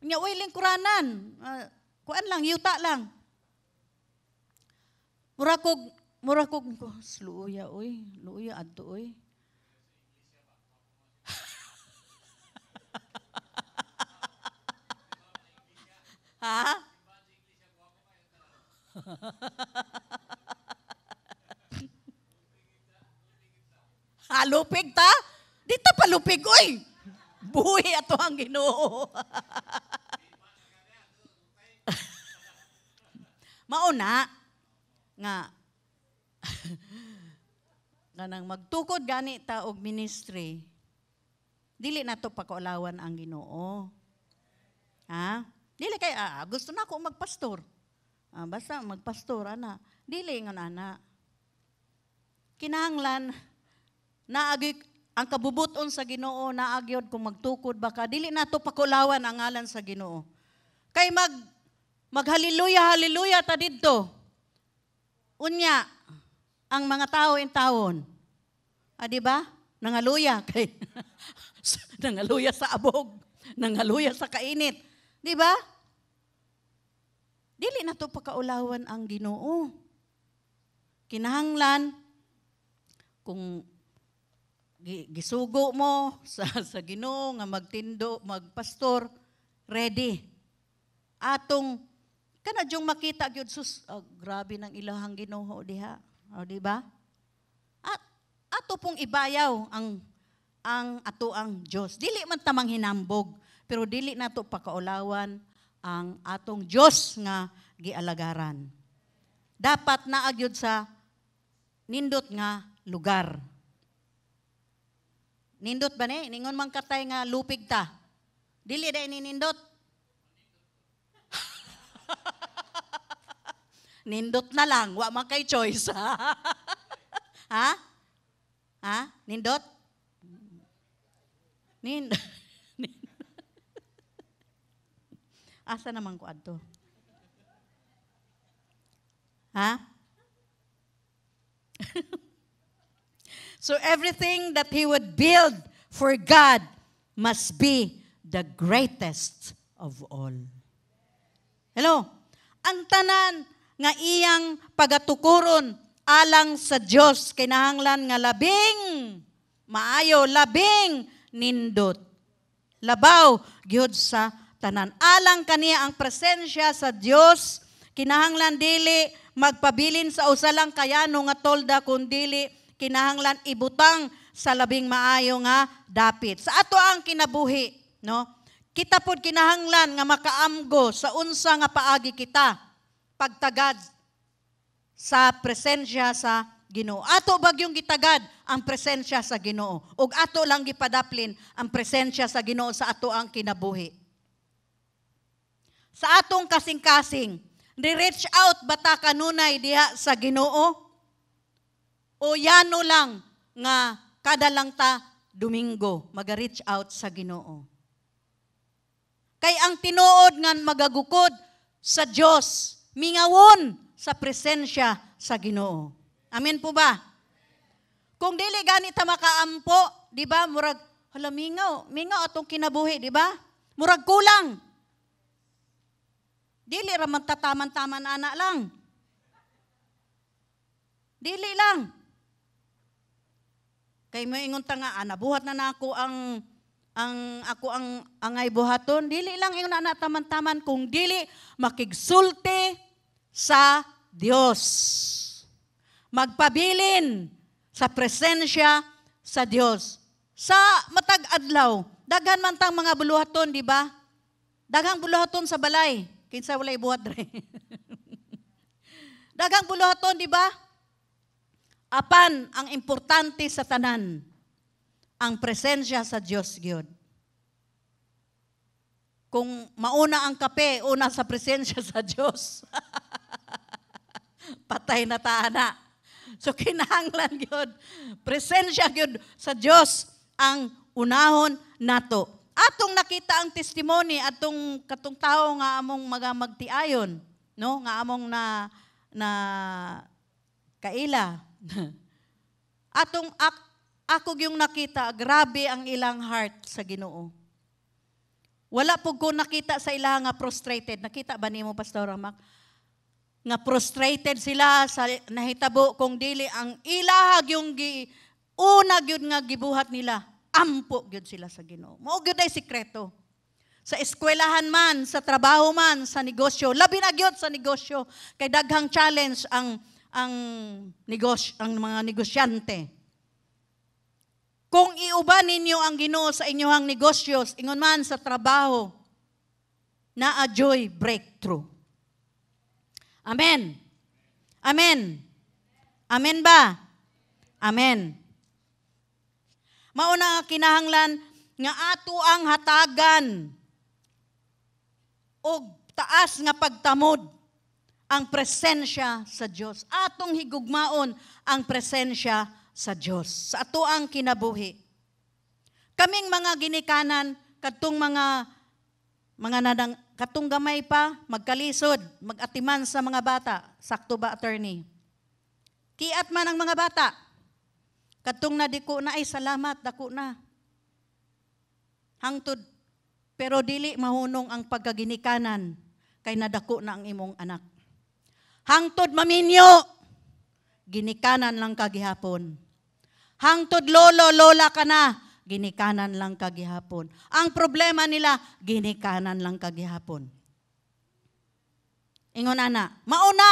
unya uy lingkuranan. Kuan lang, yuta lang. Murakog ko, luuya adto oy. Ha? Lupig ta? Dito pa lupig, oy! Buhi ato ang Ginoo. Mauna, nga, nang magtukod gani ta og ministry, dili na to pakaulawan ang Ginoo. Ha? Dili kay, gusto na ako magpastor. Basta magpastor, ana. Dili nga ana. Kinahanglan, naagi ang kabubuton sa Ginoo, naagyod kung magtukod baka, dili na to pakulawan ang ngalan sa Ginoo. Kay maghaliluya ta didto. Unya, ang mga tao in tawon. Di ba? Nangaluya kay nangaluya sa abog, nangaluya sa kainit. Di ba? Dili na to pakaulawan ang Ginoo. Kinahanglan kung gisugo mo sa Ginoo nga magtindo, magpastor, ready. Atong kanadyong makita gyud sus, grabe ng ilahang Ginoo diha. Di ba? At ato pong ibayaw ang ato ang Dios. Dili man tamang hinambog, pero dili nato pakaulawan ang atong Dios nga gialagaran. Dapat naagyod sa nindot nga lugar. Nindot ba ni? Ningon man katay nga lupig ta. Dili da nindot. Nindot na lang, wa man kay choice. Ha? Ha? Nindot? Asa naman ko adto? Ha? So everything that he would build for God must be the greatest of all. Hello? Ang tanan nga iyang pagatukuron alang sa Dios kinahanglan nga labing maayo, labing nindot. Labaw gyud sa tanan. Alang kaniya ang presensya sa Dios, kinahanglan dili magpabilin sa usa lang kayano nga tolda kundi kinahanglan ibutang sa labing maayo nga dapit. Sa ato ang kinabuhi, no? Kita pod kinahanglan nga makaamgo sa unsa nga paagi kita pagtagad sa presensya sa Ginoo. Ato bagyong gitagad ang presensya sa Ginoo. Ug ato lang gipadaplin ang presensya sa Ginoo sa ato ang kinabuhi. Sa atong kasing-kasing, reach out bata kanunay diha sa Ginoo? O yano lang nga kada lang ta Domingo mag-reach out sa Ginoo? Kay ang tinuod nga magagukod sa Dios, mingawon sa presensya sa Ginoo. Amen po ba? Kung dili gani ta makaampo, di ba? Murag hala mingaw atong kinabuhi, di ba? Murag kulang. Dili ra man tataman-taman ana lang. Dili lang. Kay moingon ta nga nabuhat na nako ang angay buhaton, dili lang ingon na taman-taman kung dili makigsulti sa Dios. Magpabilin sa presensya sa Dios. Sa matag adlaw, daghan man tang mga buluhaton, di ba? Daghang buluhaton sa balay, kinsa walay buhat dre. Daghang buluhaton, di ba? Apan ang importante sa tanan, ang presensya sa Dios gyud. Kung mauna ang kape, una sa presensya sa Diyos. Patay na taana. So kinahanglan yun. Presensya yun sa Diyos ang unahon nato. Atong nakita ang testimony atong katong tao nga among magtiayon, no? Nga among na kaila. Ako yung nakita, grabe ang ilang heart sa Ginoo. Wala po ko nakita sa ilang nga prostrated. Nakita ba nimo Pastor Ramak? Nga prostrated sila sa nahitabo kung dili ang ilahag yung unag yun nga gibuhat nila. Ampo gyud sila sa Ginoo. Mao gyud ay sikreto. Sa eskwelahan man, sa trabaho man, sa negosyo, labi na gyud sa negosyo kay daghang challenge ang negosyo, ang mga negosyante. Kung iuban ninyo ang Ginoo sa inyong negosyo, ingon man sa trabaho, na-joy breakthrough. Amen. Amen. Amen ba? Amen. Mauna nga kinahanglan nga ato ang hatagan o taas nga pagtamod ang presensya sa Diyos. Atong higugmaon ang presensya sa Diyos. Sa ato ang kinabuhi. Kaming mga ginikanan, katong gamay pa, magkalisod, magatiman sa mga bata. Sakto ba, attorney? Kiat man ang mga bata. Katong nadiko na ay salamat, dako na. Hangtod, pero dili mahunong ang pagkaginikanan kay nadako na ang imong anak. Hangtod maminyo, ginikanan lang kagihapon. Hangtod lolo, lola ka na, ginikanan lang kagihapon. Ang problema nila, ginikanan lang kagihapon. Ingon ana, mauna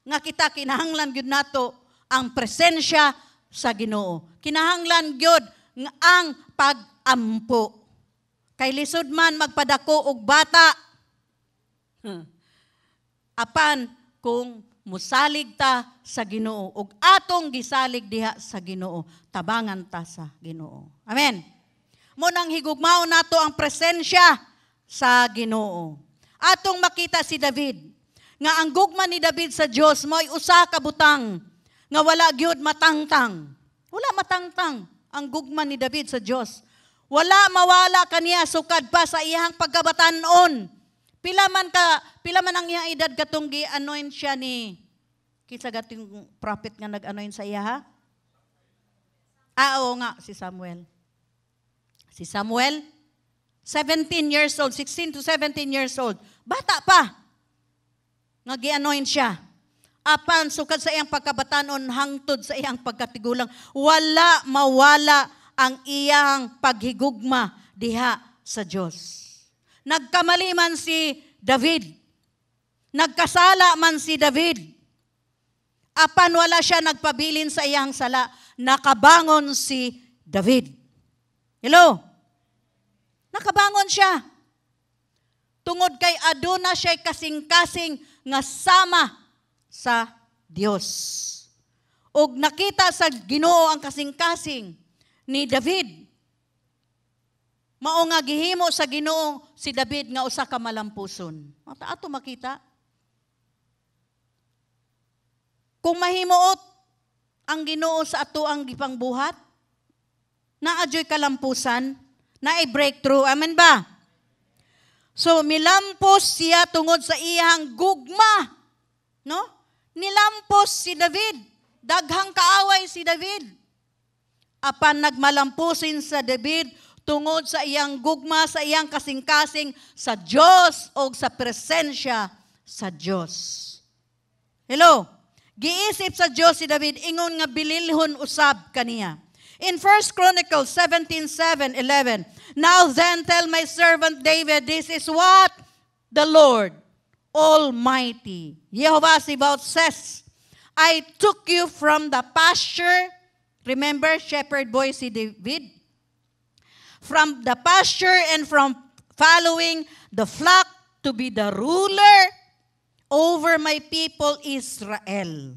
nga kita kinahanglan gyud nato ang presensya sa Ginoo. Kinahanglan gyud nga ang pag-ampo. Kay lisod man magpadako og bata. Apan kung musalig ta sa Ginoo ug atong gisalig diha sa Ginoo, tabangan ta sa Ginoo. Amen. Mo nang higugmaon nato ang presensya sa Ginoo. Atong makita si David nga ang gugma ni David sa Dios mo'y usa ka butang nga wala gyud matangtang. Wala matangtang ang gugma ni David sa Dios. Wala mawala kaniya sukad pa sa iyang pagkabatanon. Pila man ang iyang edad katong gi-anoint siya ni kinsa gating prophet nga nag-anoint sa iya ha? Oo nga, si Samuel. Si Samuel, 17 years old, 16 to 17 years old. Bata pa. Nga gi-anoint siya. Apan sukad sa iyang pagkabatanon hangtod sa iyang pagkatigulang, wala mawala ang iyang paghigugma diha sa Dios. Nagkamali man si David. Nagkasala man si David. Apan wala siya nagpabilin sa iyang sala. Nakabangon si David. Hello? Nakabangon siya. Tungod kay aduna siya kasing-kasing nga sama sa Dios. Og nakita sa Ginoo ang kasing-kasing ni David. Mao nga gihimo sa Ginoo si David nga usa ka malampuson. Ato makita. Kung mahimuot ang Ginoo sa ato ang gipangbuhat, naadyoy kalampusan, naay breakthrough. Amen ba? So milampos siya tungod sa iyang gugma. No? Nilampos si David. Daghang kaaway si David. Apan nagmalampusin sa David tungod sa iyang gugma, sa iyang kasing-kasing sa Diyos o sa presensya sa Diyos. Hello? Giisip sa Diyos si David, ingon nga bililhon usab kaniya. In 1 Chronicles 17:11, now then tell my servant David, this is what the Lord Almighty, Jehovah Sabaoth says, I took you from the pasture. Remember, shepherd boy si David? From the pasture and from following the flock to be the ruler over my people Israel.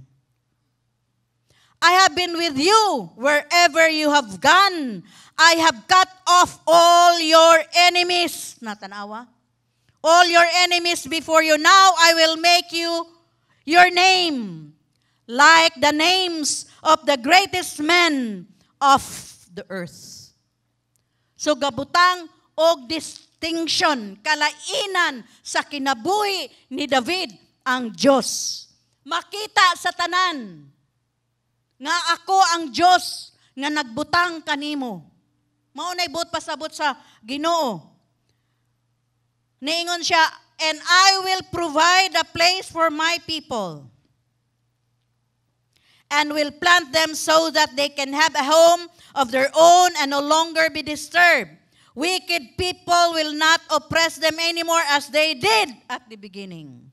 I have been with you wherever you have gone. I have cut off all your enemies. Natanawa? all your enemies before you. Now I will make you your name like the names of the greatest men of the earth. So gabutang og distinction, kalainan sa kinabuhi ni David ang Diyos. Makita sa tanan nga ako ang Diyos nga nagbutang kanimo. Mao nay buot pasabot sa Ginoo. Niingon siya, and I will provide a place for my people and will plant them so that they can have a home of their own and no longer be disturbed. Wicked people will not oppress them anymore as they did at the beginning,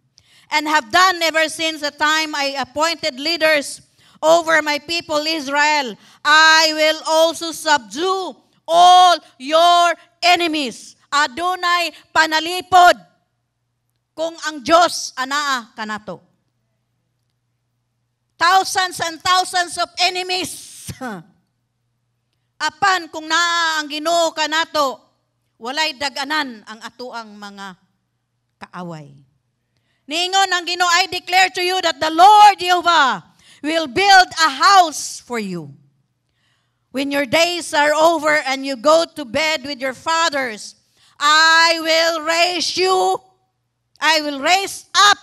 and have done ever since the time I appointed leaders over my people Israel. I will also subdue all your enemies. Adunay panalipod kung ang Diyos anaa kanato. Thousands and thousands of enemies. Apan kung naa ang Ginoo kanato, walay daganan ang atuang mga kaaway. Niingon ang Ginoo, I declare to you that the Lord Jehovah will build a house for you. When your days are over and you go to bed with your fathers, I will raise up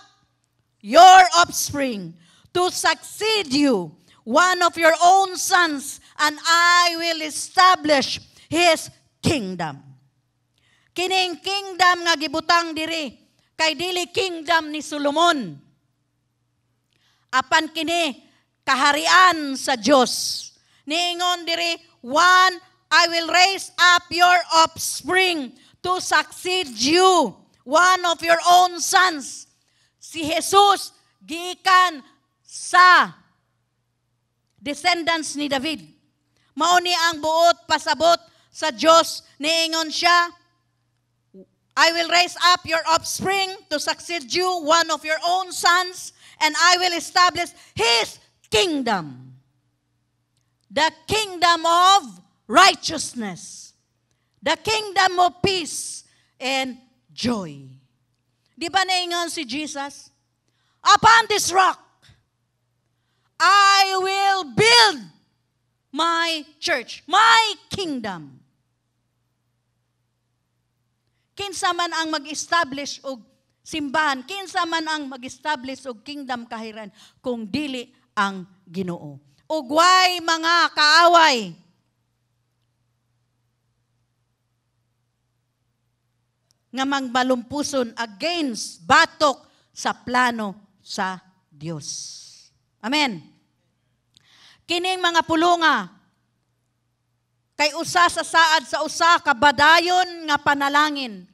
your offspring to succeed you, one of your own sons, and I will establish His kingdom. Kining kingdom nga gibutang diri, kay dili kingdom ni Solomon. Apan kini kaharian sa Dios. Niingon diri, one, I will raise up your offspring to succeed you, one of your own sons. Si Jesus gikan sa descendants ni David. Mao ni ang buot pasabot sa Dios. Niingon siya, I will raise up your offspring to succeed you, one of your own sons, and I will establish His kingdom. The kingdom of righteousness. The kingdom of peace and joy. Di ba naingon si Jesus? Upon this rock, I will build my church, my kingdom. Kinsa man ang mag-establish og simbahan, kinsa man ang mag-establish og kingdom kahiran kung dili ang Ginoo. Ug way mga kaaway. Nga magbalumpuson against batok sa plano sa Dios. Amen. Kining mga pulunga kay usa sa saad sa usa ka badayon nga panalangin,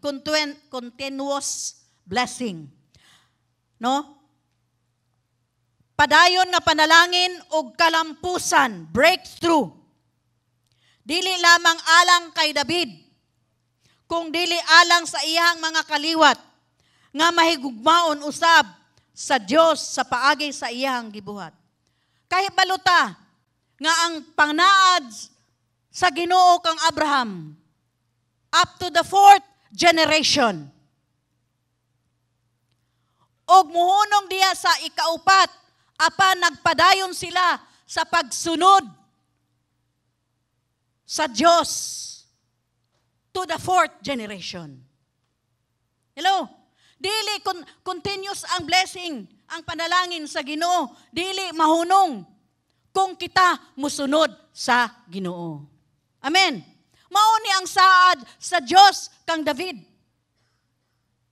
continuous blessing. No? Padayon nga panalangin ug kalampusan, breakthrough. Dili lamang alang kay David, kung dili alang sa iyang mga kaliwat nga mahigugmaon usab sa Dios sa paagi sa iyang gibuhat. Kahit baluta nga ang pangnaad sa Ginoo kang Abraham up to the 4th generation. Og muhunong diya sa ikaupat, apan nagpadayon sila sa pagsunod sa Dios to the 4th generation. Hello? Dili continuous ang blessing, ang panalangin sa Ginoo. Dili mahunong kung kita musunod sa Ginoo. Amen. Mao ni ang saad sa Dios kang David.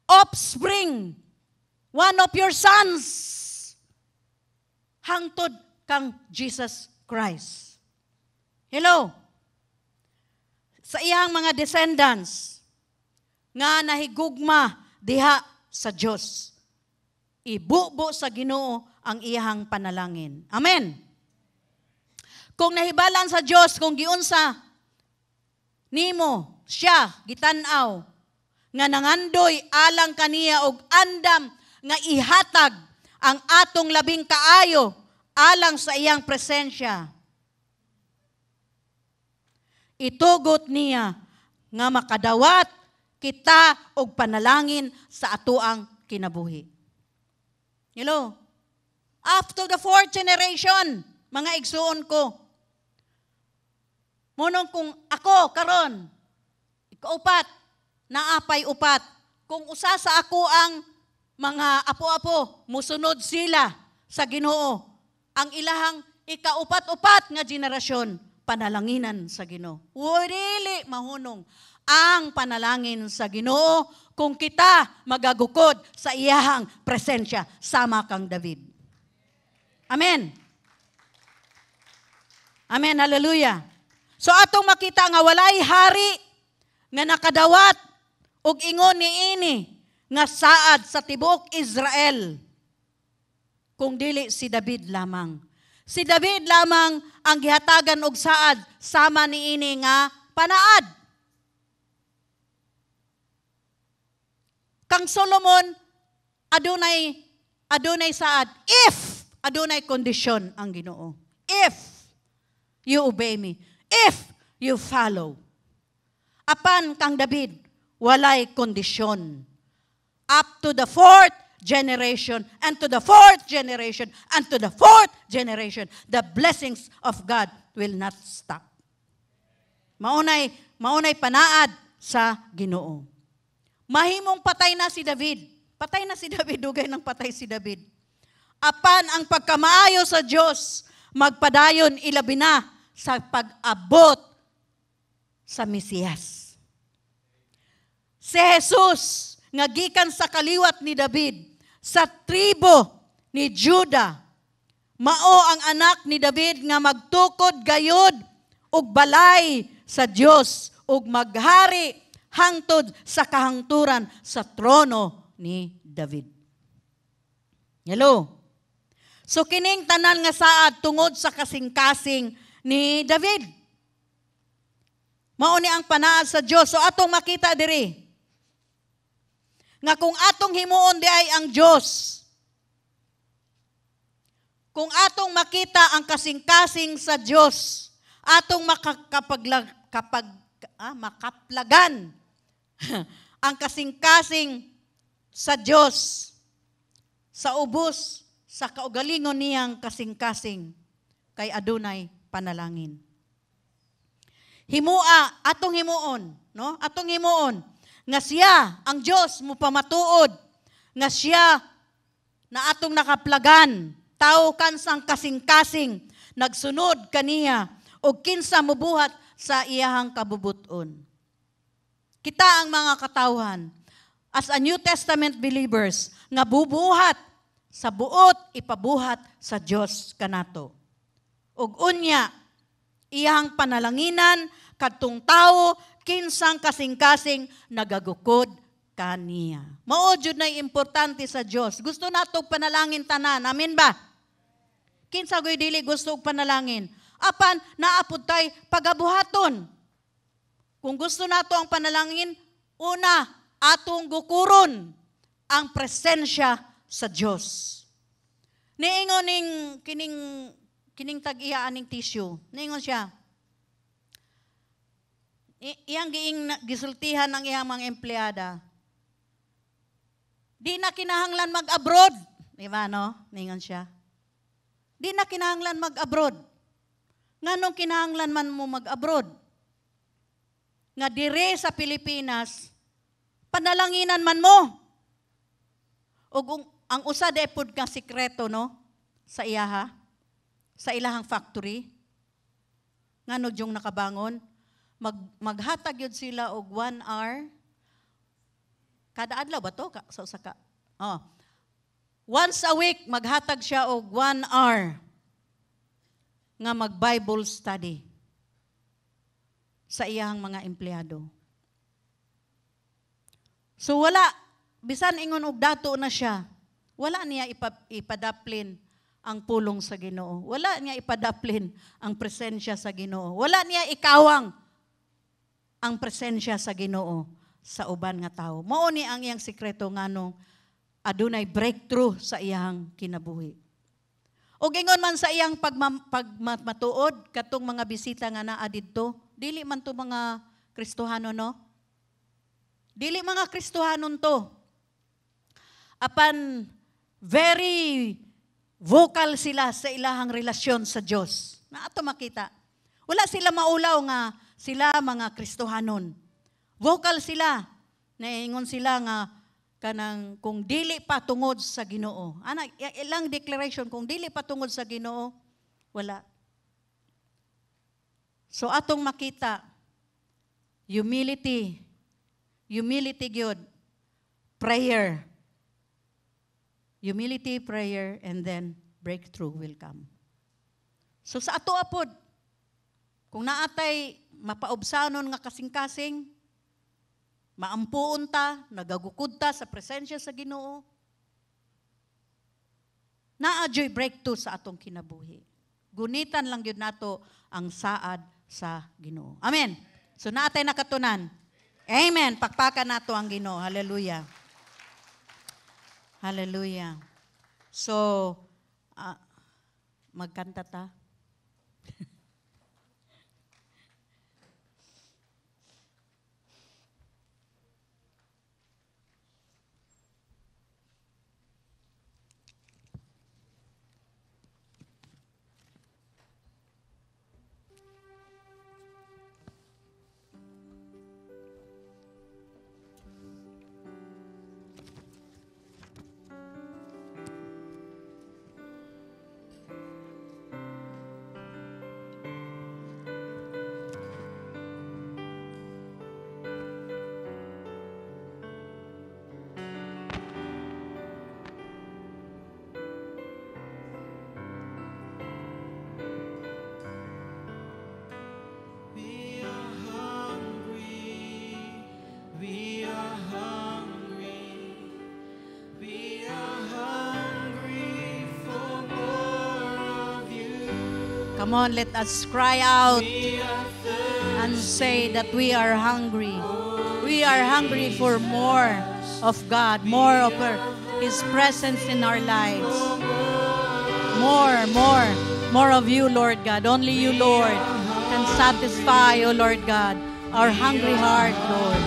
Offspring, one of your sons, hangtod kang Jesus Christ. Hello? Sa iyang mga descendants nga nahigugma diha sa Dios. Ibubo sa Ginoo ang iyang panalangin. Amen. Kung nahibalan sa Dios, kung giunsa nimo siya gitan-aw nga nangandoy alang kaniya og andam nga ihatag ang atong labing kaayo alang sa iyang presensya. Itugot niya nga makadawat kita og panalangin sa atoang kinabuhi. Hello? Up to the 4th generation, mga igsuon ko. Munong kung ako karon, ikaupat, naapay upat, kung usa sa ako ang mga apo-apo, musunod sila sa Ginoo, ang ilahang ikaupat-upat nga generasyon, panalanginan sa Ginoo. Dili mahunong ang panalangin sa Ginoo kung kita magagukod sa iyahang presensya sama kang David. Amen. Amen, hallelujah. So atong makita nga walay hari nga nakadawat og ingon niini nga saad sa tibuok Israel kung dili si David lamang. Si David lamang ang gihatagan og saad sama niini nga panaad. Kang Solomon adunay saad if adunay kondisyon ang Ginoo. If you obey me, if you follow. Apan kang David walay kondisyon. Up to the 4th generation, and to the 4th generation, and to the 4th generation, the blessings of God will not stop. Maunay panaad sa Ginoo. Mahimong patay na si David. Patay na si David, dugay ng patay si David. Apan ang pagkamaayo sa Diyos, magpadayon ilabi na sa pag-abot sa Mesiyas. Si Jesus, nga gikan sa kaliwat ni David, sa tribo ni Judah, mao ang anak ni David nga magtukod gayod og balay sa Dios ug maghari hangtod sa kahangturan sa trono ni David. Hello. So kining tanan nga saad tungod sa kasing-kasing ni David. Mao ni ang panaad sa Dios. So atong makita diri nga kung atong himuon di ay ang Diyos, kung atong makita ang kasing-kasing sa Diyos, atong makaplagan ang kasing-kasing sa Diyos, sa ubos, sa kaugalingon niyang kasing-kasing, kay adunay panalangin. Himua, atong himuon, no? Atong himuon, nga siya, ang Diyos, mo pamatuod, nga siya, na atong nakaplagan, tao kansang kasing-kasing, nagsunod kaniya, o kinsa mubuhat sa iyahang kabubuton. Kita ang mga katawhan, as a New Testament believers, nga bubuhat sa buot, ipabuhat sa Diyos kanato. Ug unya, iyahang panalanginan, kadtong tao, kinsang kasing-kasing nagagukod kaniya. Mao jud nay importante sa Dios. Gusto nato panalangin tanan. Amen ba? Kinsa goy dili gusto og panalangin. Apan naapod tay pagabuhaton. Kung gusto nato ang panalangin, una atong gukuron ang presensya sa Dios. Niingon ning kining tag-iya aning tissue. Niingon siya, iyang gisultihan ng iyang mga empleyada. Di na kinahanglan mag-abroad. Di ba, no? Ningon siya. Di na kinahanglan mag-abroad. Nganong kinahanglan man mo mag-abroad? Nga dire sa Pilipinas, panalanginan man mo. O ang usa de pud nga sikreto, no? Sa iyaha, sa ilahang factory. Ngano yung nakabangon? Maghatag yun sila og 1 hour. Kada adlaw ba to? Once a week, maghatag siya og 1 hour nga mag-Bible study sa iyang mga empleyado. So wala, bisan ingon og dato na siya, wala niya ipadaplin ang pulong sa Ginoo. Wala niya ipadaplin ang presensya sa Ginoo. Wala niya ikawang ang presensya sa Ginoo sa uban nga tao. Mao ni ang iyang sikreto nganong adunay breakthrough sa iyang kinabuhi. O gingon man sa iyang pagmatuod katong mga bisita nga naa didto, dili man to mga Kristohano, no? Dili mga Kristohanon to. Apan very vocal sila sa ilahang relasyon sa Dios. Na ato makita. Wala sila maulaw nga sila mga Kristohanon. Vocal sila. Naingon sila nga kanang kung dili pa tungod sa Ginoo. Ana ilang declaration kung dili pa tungod sa Ginoo, wala. So atong makita humility gyud, prayer. Humility, prayer, and then breakthrough will come. So sa ato apod, kung naatay mapaobsanon nga kasing-kasing, maampuon ta, nagagukod ta sa presensya sa Ginoo, naa-joy breakthrough sa atong kinabuhi. Gunitan lang yun nato ang saad sa Ginoo. Amen. So naatay nakatunan. Amen. Pakpakan nato ang Ginoo. Hallelujah. Hallelujah. So, magkanta ta. Come on, let us cry out and say that we are hungry. We are hungry for more of God, more of His presence in our lives. More of you, Lord God. Only you, Lord, can satisfy, O Lord God, our hungry heart, Lord.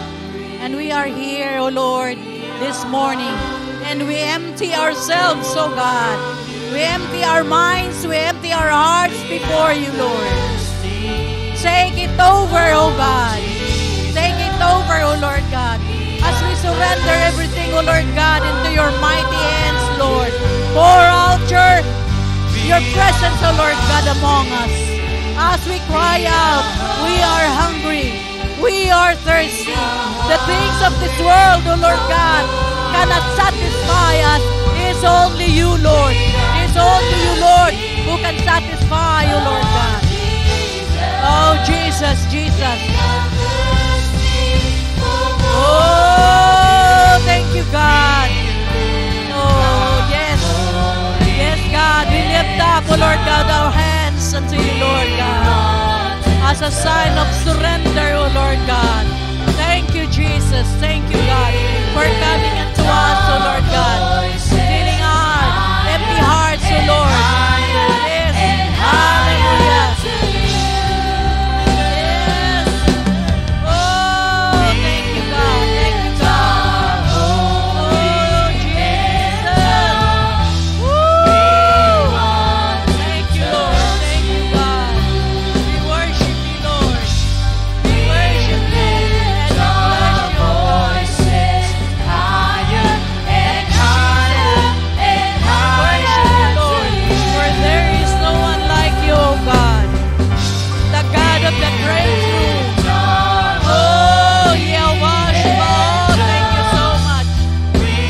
And we are here, O Lord, this morning, and we empty ourselves, O God. We empty our minds, we empty our hearts before you, Lord. Take it over, O God. Take it over, O Lord God. As we surrender everything, O Lord God, into your mighty hands, Lord. Pour out your presence, O Lord God, among us. As we cry out, we are hungry. We are thirsty. The things of this world, O Lord God, cannot satisfy us. It's only you, Lord. It's only you, Lord, who can satisfy you, Lord God. Oh, Jesus, Jesus. Oh, thank you, God. Oh, yes. Yes, God. We lift up, oh Lord God, our hands unto you, Lord God, as a sign of surrender, oh Lord God. Thank you, Jesus. Thank you, God, for coming unto us, oh Lord God. Filling our empty hearts, oh Lord. Yes. Hallelujah. Yes. Oh, thank you, God. Thank you, God. Oh, Jesus. Woo. Thank you, Lord. Thank you, God. We worship you, Lord. We worship you and bless your voices higher and higher and higher. Worship you, Lord. For there is no one like you, O God, the God of the breakthrough. Oh, Yahweh Shabbat. Thank you so much.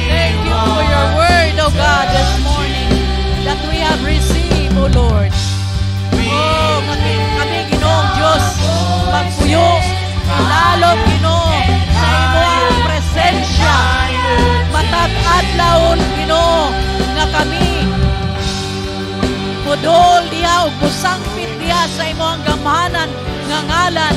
Thank you for your word, O God, this morning that we have received, O Lord. Oh, kami Ginoong Diyos, magpuyo, lalo Ginoo, sa imo ang presensya. Matag adlaw, Ginoo, nga kami pudol diha o busangpit diha sa imo ang gamhanan nga ngalan.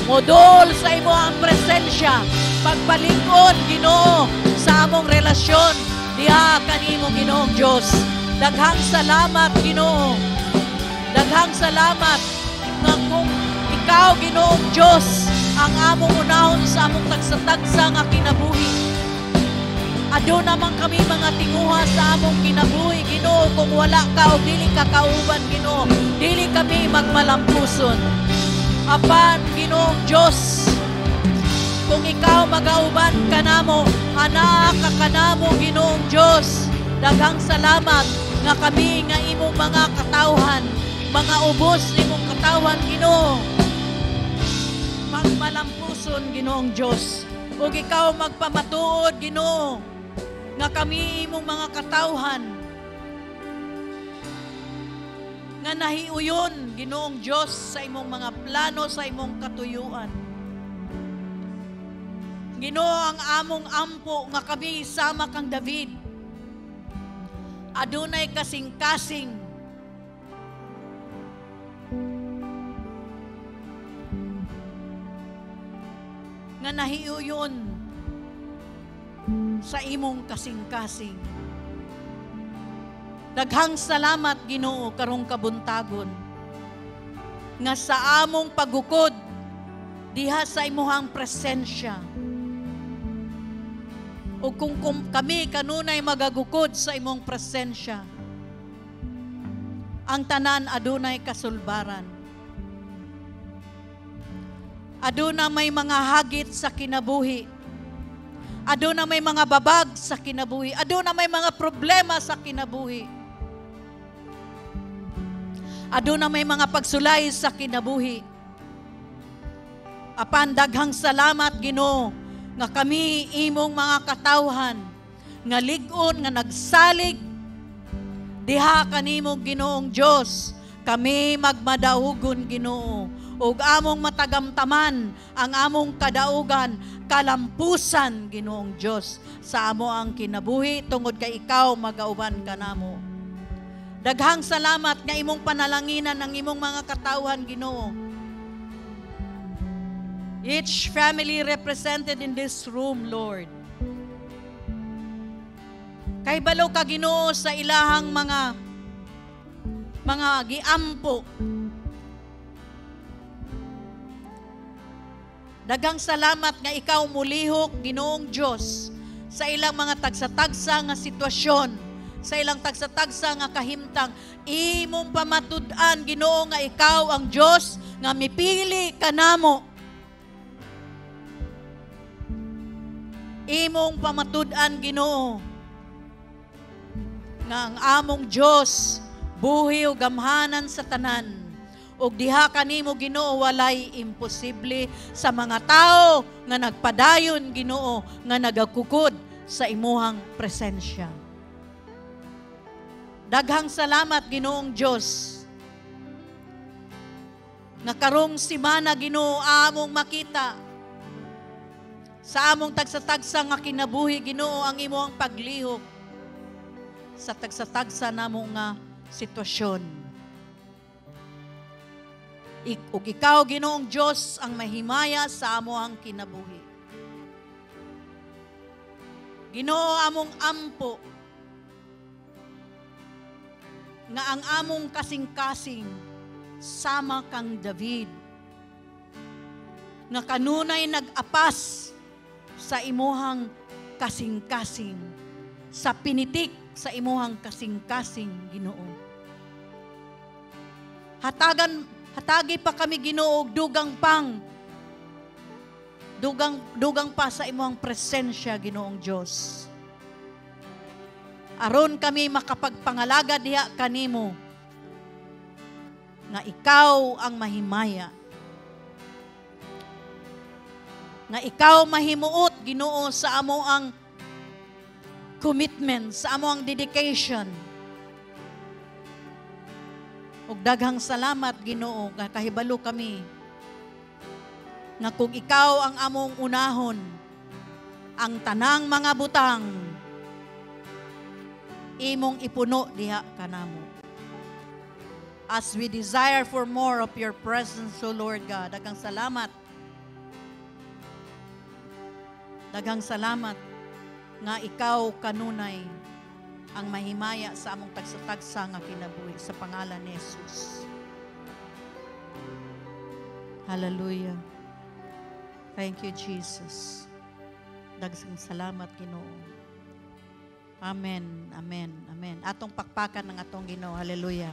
Modol sa imo ang presensya, pagpalingon, Ginoo, sa among relasyon diha kanimo, Ginoong Diyos. Daghang salamat, Ginoo. Daghang salamat nga kung ikaw, Ginoong Diyos, ang among unahon sa among tagsatagsa nga kinabuhi. Ado naman kami mga tinguha sa among kinabuhi, Ginoo, kung wala ka o dili ka kauban, Ginoo, dili kami magmalampuson. Apan, Ginoong Diyos, kung ikaw magauban ka namo, anak ka kanamo, Ginoong Diyos, daghang salamat nga kami nga imong mga katawhan, mga ubos imong katawhan, Ginoo, magmalampuson, Ginoong Diyos. Ug ikaw magpamatuod, Ginoo, nga kami imong mga katawhan nga nahiuyon, Ginoong Diyos, sa imong mga plano, sa imong katuyuan. Ginoo, ang among ampo nga kami sama kang David, adunay kasing-kasing nga nahiuyon sa imong kasing-kasing. Daghang salamat, Ginoo, karong kabuntagon nga sa among pagukod diha sa imuhang presensya. O kung kami kanunay magagukod sa imong presensya, ang tanan adunay kasulbaran. Aduna may mga hagit sa kinabuhi. Aduna may mga babag sa kinabuhi. Aduna may mga problema sa kinabuhi. Aduna may mga pagsulay sa kinabuhi. Apan daghang salamat, Ginoo, nga kami imong mga katawhan nga lig-on nga nagsalig diha kanimo, Ginoong Diyos. Kami magmadaogon, Ginoo, ug among matagamtaman ang among kadaugan, kalampusan, Ginoong Diyos, sa amo ang kinabuhi tungod kay ikaw magauban kanamo. Daghang salamat nga imong panalanginan ang imong mga katawhan, Ginoo. Each family represented in this room, Lord. Kay balo ka, Ginoo, sa ilahang mga giampo. Daghang salamat nga ikaw mulihok, Ginoong Diyos, sa ilang mga tagsa-tagsa nga sitwasyon, sa ilang tagsa-tagsa nga kahimtang. Imong pamatud-an, Ginoo, nga ikaw ang Diyos nga mipili kanamo. Imong pamatud-an, Ginoo, nga ang among Diyos buhi ug gamhanan sa tanan. Og diha kanimo, Ginoo, walay imposible sa mga tao nga nagpadayon, Ginoo, nga nagakukod sa imuhang presensya. Daghang salamat, Ginoong Diyos, nga karong simana, Ginoo, among makita sa among tagsa-tagsa nga kinabuhi, Ginoo, ang imuhang paglihok sa tagsa-tagsa namo nga sitwasyon. Ug ikaw, Ginoong Diyos, ang mahimaya sa amoang kinabuhi. Ginoo, among ampo, nga ang among kasing-kasing sama kang David, nga kanunay nag-apas sa imuhang kasing-kasing, sa pinitik sa imuhang kasing-kasing, Ginoo. Hatagi pa kami, Ginoo, dugang pa sa imong presensya, Ginoong Diyos. Aron kami makapagpangalaga diha kanimo, nga ikaw ang mahimaya. Nga ikaw mahimuot, Ginoo, sa amo ang commitment, sa amo ang dedication. Ug daghang salamat, Ginoo, nga kahibalo kami nga kung ikaw ang among unahon, ang tanang mga butang imong ipuno diha kanamo. As we desire for more of your presence, O Lord God, daghang salamat. Daghang salamat nga ikaw kanunay ang mahimaya sa among tagsa-tagsa nga kinabuhi, sa pangalan ni Jesus. Hallelujah. Thank you, Jesus. Dagsang salamat, Ginoo. Amen, amen, amen. Atong pakpakan ng atong Ginoo. Hallelujah.